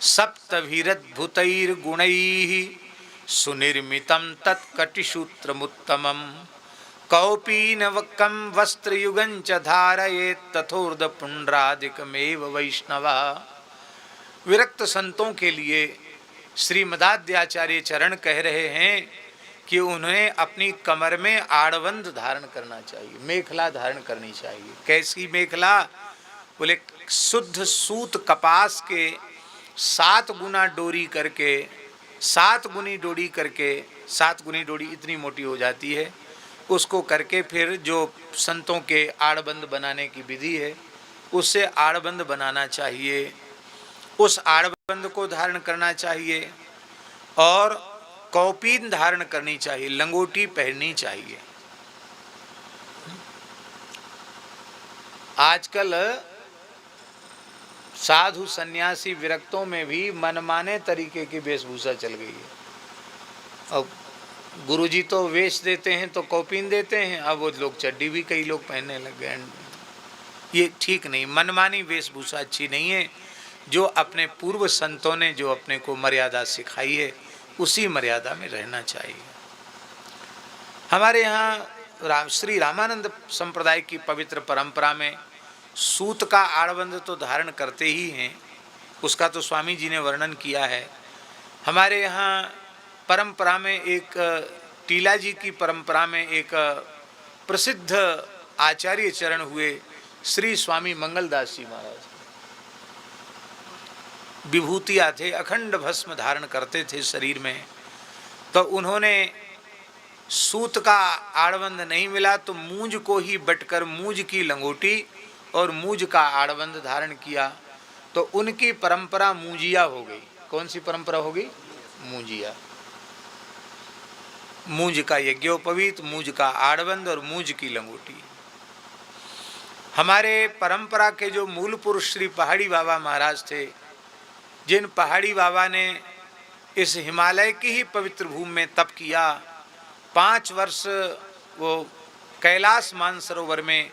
सप्तभिरद्भुतैर्गुणैः सुनिर्मितं तत्कटिसूत्रमुत्तमं कौपीनवकं वस्त्रयुगं च धारयेत् तथोर्धपुण्ड्रादिकमेव वैष्णवः। विरक्त संतों के लिए श्रीमदाद्याचार्य चरण कह रहे हैं कि उन्हें अपनी कमर में आड़बंद धारण करना चाहिए, मेखला धारण करनी चाहिए। कैसी मेखला? बोले शुद्ध सूत कपास के 7 गुना डोरी करके, 7 गुनी डोरी करके, 7 गुनी डोरी इतनी मोटी हो जाती है, उसको करके फिर जो संतों के आड़बंद बनाने की विधि है उससे आड़बंद बनाना चाहिए, उस आड़बंद को धारण करना चाहिए और कौपीन धारण करनी चाहिए, लंगोटी पहननी चाहिए। आजकल साधु सन्यासी विरक्तों में भी मनमाने तरीके की वेशभूषा चल गई है। अब गुरुजी तो वेश देते हैं तो कौपीन देते हैं, अब वो लोग चड्डी भी कई लोग पहनने लग गए। ये ठीक नहीं, मनमानी वेशभूषा अच्छी नहीं है। जो अपने पूर्व संतों ने जो अपने को मर्यादा सिखाई है उसी मर्यादा में रहना चाहिए। हमारे यहाँ श्री रामानंद संप्रदाय की पवित्र परंपरा में सूत का आड़बंद तो धारण करते ही हैं, उसका तो स्वामी जी ने वर्णन किया है। हमारे यहाँ परंपरा में एक टीला जी की परंपरा में एक प्रसिद्ध आचार्य चरण हुए श्री स्वामी मंगलदास जी महाराज, विभूतियाँ थे, अखंड भस्म धारण करते थे शरीर में। तो उन्होंने सूत का आड़बंद नहीं मिला तो मूंज को ही बटकर मूंज की लंगोटी और मूंज का आड़बंद धारण किया, तो उनकी परंपरा मूंजिया हो गई। कौन सी परंपरा होगी? मूंजिया। मूंज का यज्ञोपवीत, मूंज का आड़बंद और मूंज की लंगोटी। हमारे परंपरा के जो मूल पुरुष श्री पहाड़ी बाबा महाराज थे, जिन पहाड़ी बाबा ने इस हिमालय की ही पवित्र भूमि में तप किया, 5 वर्ष वो कैलाश मानसरोवर में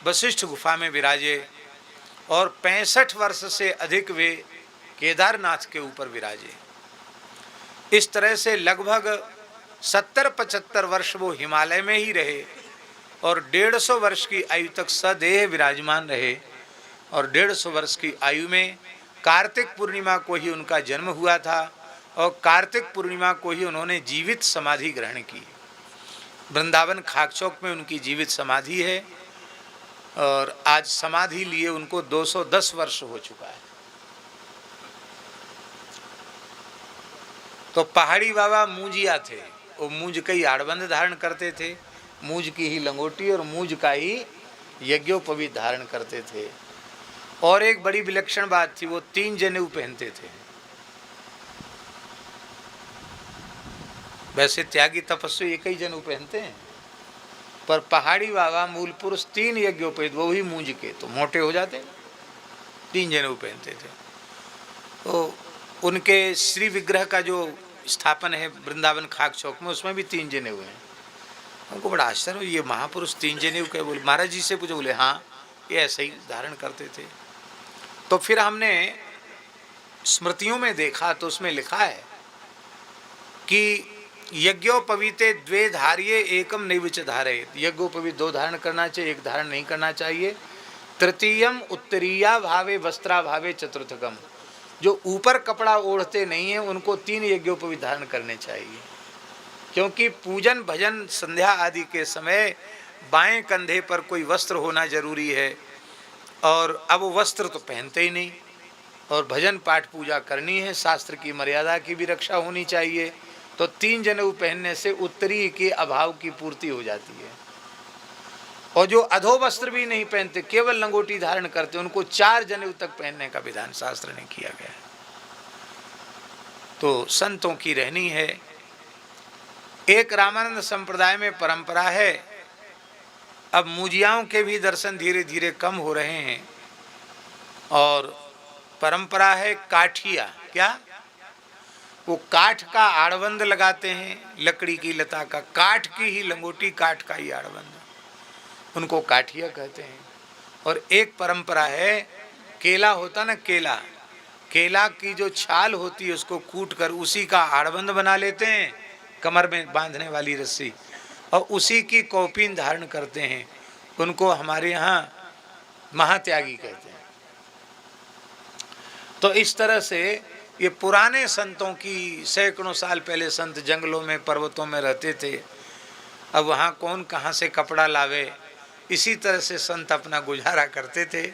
वशिष्ठ गुफा में विराजे और 65 वर्ष से अधिक वे केदारनाथ के ऊपर विराजे। इस तरह से लगभग 70-75 वर्ष वो हिमालय में ही रहे और 150 वर्ष की आयु तक सदेह विराजमान रहे। और 150 वर्ष की आयु में कार्तिक पूर्णिमा को ही उनका जन्म हुआ था और कार्तिक पूर्णिमा को ही उन्होंने जीवित समाधि ग्रहण की। वृंदावन खाकचौक में उनकी जीवित समाधि है और आज समाधि लिए उनको 210 वर्ष हो चुका है। तो पहाड़ी बाबा मूंजिया थे, वो मूंज का ही आड़बंद धारण करते थे, मूंज की ही लंगोटी और मूंज का ही यज्ञोपवीत धारण करते थे। और एक बड़ी विलक्षण बात थी, वो 3 जनेऊ पहनते थे। वैसे त्यागी तपस्वी एक ही जनेऊ पहनते हैं, पर पहाड़ी बाबा मूल पुरुष 3 यज्ञोपवीत, वो भी मूंज के, तो मोटे हो जाते, 3 जनेऊ पहनते थे। तो उनके श्री विग्रह का जो स्थापन है वृंदावन खाक चौक में, उसमें भी 3 जनेऊ हैं। उनको बड़ा आश्चर्य हो, ये महापुरुष 3 जनेऊ के? बोले महाराज जी से पूछे, बोले हाँ ये ऐसे ही धारण करते थे। तो फिर हमने स्मृतियों में देखा तो उसमें लिखा है कि यज्ञोपवीते 2 धार्ये एकम नैवच धारयेत। यज्ञोपवीत 2 धारण करना चाहिए, 1 धारण नहीं करना चाहिए। तृतीयम उत्तरीया भावे वस्त्रा भावे चतुर्थकम। जो ऊपर कपड़ा ओढ़ते नहीं हैं उनको 3 यज्ञोपवीत धारण करने चाहिए, क्योंकि पूजन भजन संध्या आदि के समय बाएं कंधे पर कोई वस्त्र होना जरूरी है और अब वो वस्त्र तो पहनते ही नहीं। और भजन पाठ पूजा करनी है, शास्त्र की मर्यादा की भी रक्षा होनी चाहिए, तो 3 जनेऊ पहनने से उत्तरी के अभाव की पूर्ति हो जाती है। और जो अधो वस्त्र भी नहीं पहनते, केवल लंगोटी धारण करते, उनको 4 जनेऊ तक पहनने का विधान शास्त्र ने किया गया है। तो संतों की रहनी है। एक रामानंद संप्रदाय में परंपरा है अब मुजियाओं के भी दर्शन धीरे धीरे कम हो रहे हैं और परंपरा है काठिया। क्या? वो काठ का आड़बंद लगाते हैं, लकड़ी की लता का, काठ की ही लंगोटी, काठ का ही आड़बंद, उनको काठिया कहते हैं। और एक परंपरा है, केला होता ना, केला, केला की जो छाल होती है उसको कूट कर उसी का आड़बंद बना लेते हैं, कमर में बांधने वाली रस्सी, और उसी की कौपीन धारण करते हैं। उनको हमारे यहाँ महात्यागी कहते हैं। तो इस तरह से ये पुराने संतों की, सैकड़ों साल पहले संत जंगलों में, पर्वतों में रहते थे। अब वहाँ कौन कहाँ से कपड़ा लावे, इसी तरह से संत अपना गुजारा करते थे।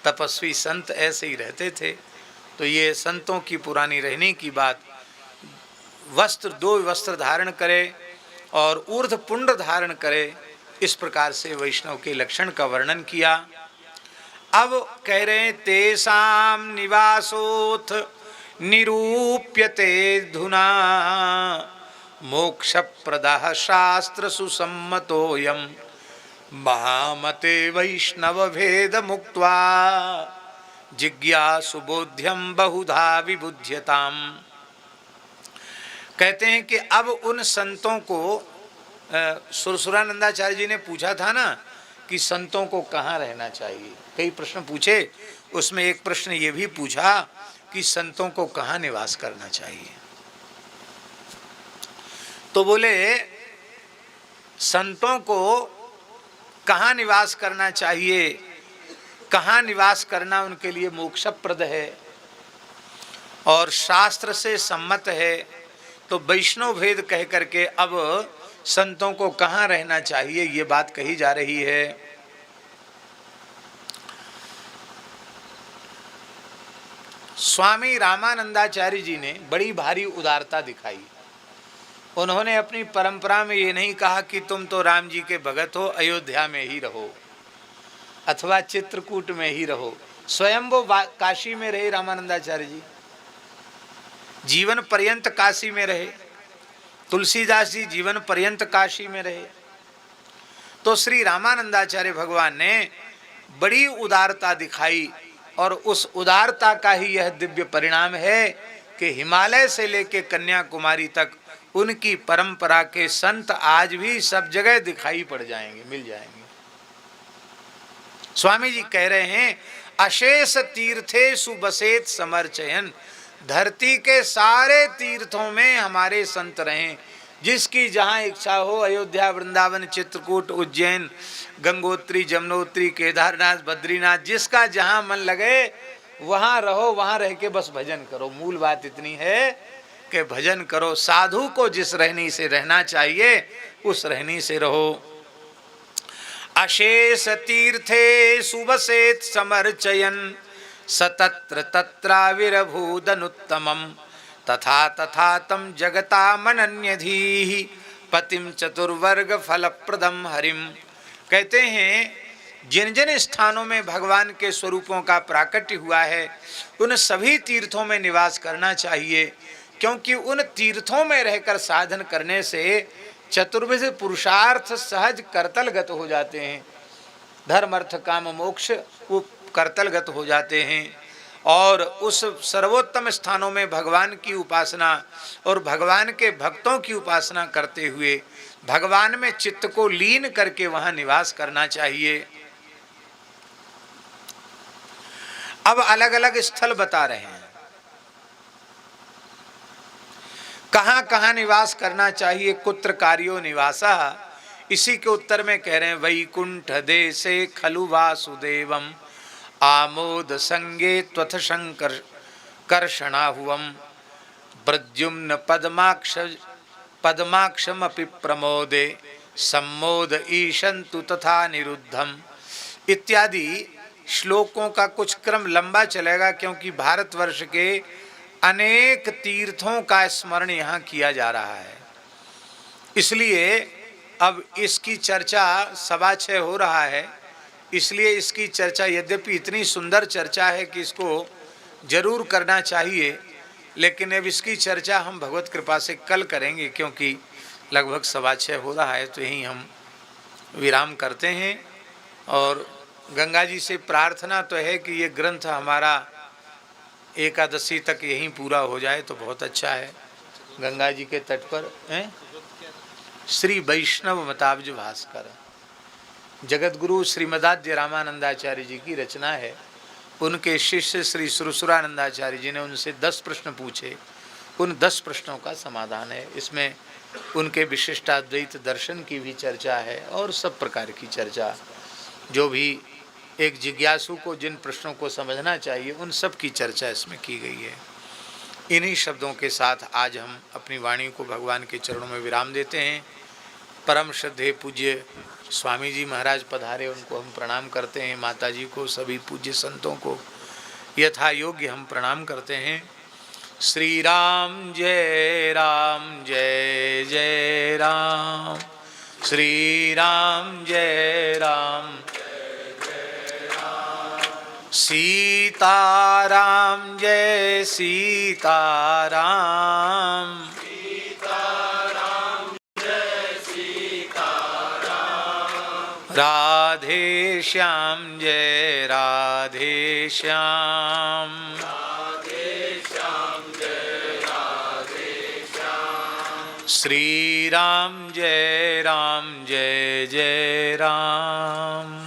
तपस्वी संत ऐसे ही रहते थे। तो ये संतों की पुरानी रहने की बात। वस्त्र, 2 वस्त्र धारण करे और ऊर्ध्व पुंड धारण करे, इस प्रकार से वैष्णव के लक्षण का वर्णन किया। अब कह रहे हैं, तेसाम निवासोथ निरूप्यते धुना मोक्ष प्रदाह शास्त्र सुसम्मतोयम महामते वैष्णव भेद मुक्त्वा जिज्ञासु बोध्यम बहुधा विबुध्यताम। कहते हैं कि अब उन संतों को, सुरसुरानंदाचार्य जी ने पूछा था ना कि संतों को कहाँ रहना चाहिए, कई प्रश्न पूछे, उसमें एक प्रश्न ये भी पूछा कि संतों को कहाँ निवास करना चाहिए। तो बोले संतों को कहाँ निवास करना चाहिए, कहाँ निवास करना उनके लिए मोक्षप्रद है और शास्त्र से सम्मत है। तो वैष्णव भेद कह करके अब संतों को कहाँ रहना चाहिए, ये बात कही जा रही है। स्वामी रामानंदाचार्य जी ने बड़ी भारी उदारता दिखाई। उन्होंने अपनी परंपरा में ये नहीं कहा कि तुम तो राम जी के भगत हो, अयोध्या में ही रहो अथवा चित्रकूट में ही रहो। स्वयं वो काशी में रहे रामानंदाचार्य जी, जीवन पर्यंत काशी में रहे। तुलसीदास जी जीवन पर्यंत काशी में रहे। तो श्री रामानंदाचार्य भगवान ने बड़ी उदारता दिखाई और उस उदारता का ही यह दिव्य परिणाम है कि हिमालय से लेकर कन्याकुमारी तक उनकी परंपरा के संत आज भी सब जगह दिखाई पड़ जाएंगे, मिल जाएंगे। स्वामी जी कह रहे हैं, अशेष तीर्थेषु बसेत समर्चयन, धरती के सारे तीर्थों में हमारे संत रहें। जिसकी जहाँ इच्छा हो, अयोध्या, वृंदावन, चित्रकूट, उज्जैन, गंगोत्री, जमुनोत्री, केदारनाथ, बद्रीनाथ, जिसका जहाँ मन लगे वहाँ रहो, वहाँ रह के बस भजन करो। मूल बात इतनी है कि भजन करो। साधु को जिस रहनी से रहना चाहिए उस रहनी से रहो। अशेष तीर्थे सुबसेत समर्चयन सतत्र तत्राविरभूदनुत्तमम् तथा तथा तम जगता मनन्यधीः पतिम चतुर्वर्ग फलप्रदम हरिम। कहते हैं, जिन जिन स्थानों में भगवान के स्वरूपों का प्राकट्य हुआ है उन सभी तीर्थों में निवास करना चाहिए, क्योंकि उन तीर्थों में रहकर साधन करने से चतुर्विध पुरुषार्थ सहज करतलगत हो जाते हैं। धर्म अर्थ काम मोक्ष वो करतलगत हो जाते हैं। और उस सर्वोत्तम स्थानों में भगवान की उपासना और भगवान के भक्तों की उपासना करते हुए भगवान में चित्त को लीन करके वहां निवास करना चाहिए। अब अलग अलग स्थल बता रहे हैं, कहां कहां निवास करना चाहिए। कुत्र कार्यो निवासा, इसी के उत्तर में कह रहे हैं, वैकुंठ देशे खलु वासुदेवम आमोद संगे त्वथ शंकर कर्षणाहुवम प्रद्युम्न पद्माक्षमपि प्रमोदे सम्मोद ईशंतु तथा निरुद्धम इत्यादि श्लोकों का कुछ क्रम लंबा चलेगा, क्योंकि भारतवर्ष के अनेक तीर्थों का स्मरण यहाँ किया जा रहा है। इसलिए अब इसकी चर्चा 6:15 हो रहा है, इसलिए इसकी चर्चा, यद्यपि इतनी सुंदर चर्चा है कि इसको जरूर करना चाहिए, लेकिन अब इसकी चर्चा हम भगवत कृपा से कल करेंगे, क्योंकि लगभग 6:15 हो रहा है। तो यहीं हम विराम करते हैं। और गंगा जी से प्रार्थना तो है कि ये ग्रंथ हमारा एकादशी तक यहीं पूरा हो जाए तो बहुत अच्छा है। गंगा जी के तट पर हैं श्री वैष्णव मताब्ज भास्कर, जगत गुरु श्रीमदाद्य रामानंदाचार्य जी की रचना है। उनके शिष्य श्री सुरसुरानंदाचार्य जी ने उनसे 10 प्रश्न पूछे, उन 10 प्रश्नों का समाधान है। इसमें उनके विशिष्टाद्वैत दर्शन की भी चर्चा है और सब प्रकार की चर्चा, जो भी एक जिज्ञासु को जिन प्रश्नों को समझना चाहिए उन सब की चर्चा इसमें की गई है। इन्हीं शब्दों के साथ आज हम अपनी वाणी को भगवान के चरणों में विराम देते हैं। परम श्रद्धेय पूज्य स्वामी जी महाराज पधारे, उनको हम प्रणाम करते हैं। माता जी को, सभी पूज्य संतों को यथा योग्य हम प्रणाम करते हैं। श्री राम जय जय राम, श्री राम जय राम, सीताराम जय सीताराम, सीताराम जय सीताराम, राधे श्याम जय राधे श्याम, राधे श्याम जय राधे श्याम, श्री राम जय जय राम,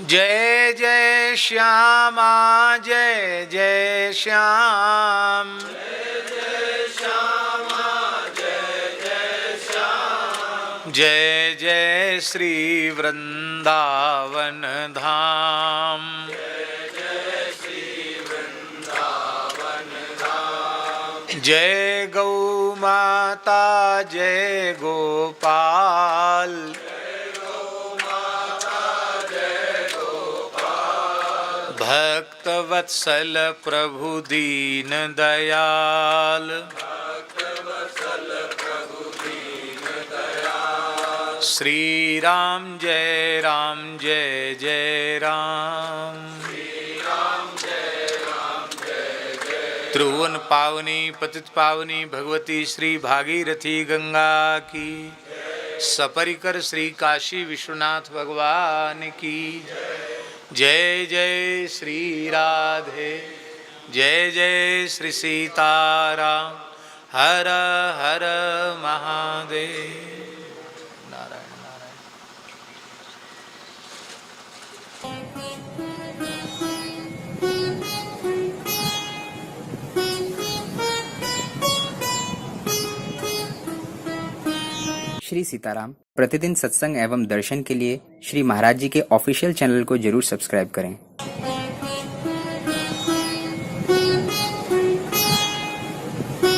जय जय श्यामा जय जय श्याम, जय जय श्यामा जय जय श्याम, जय जय श्री वृंदावन धाम, जय जय श्री वृंदावन धाम, जय गौ माता जय गोपाल, भक्त वत्सल प्रभु दीन दयाल, भक्त वत्सल प्रभु दीन दयाल, श्री राम जय जय राम, श्री राम जय जय। त्रिभुवन पावनी पतित पावनी भगवती श्री भागीरथी गंगा की, सपरिकर श्री काशी विश्वनाथ भगवान की जय जय श्री राधे, जय जय श्री सीताराम, हर हर महादेव। नारायण नारायण। श्री सीताराम प्रतिदिन सत्संग एवं दर्शन के लिए श्री महाराज जी के ऑफिशियल चैनल को जरूर सब्सक्राइब करें।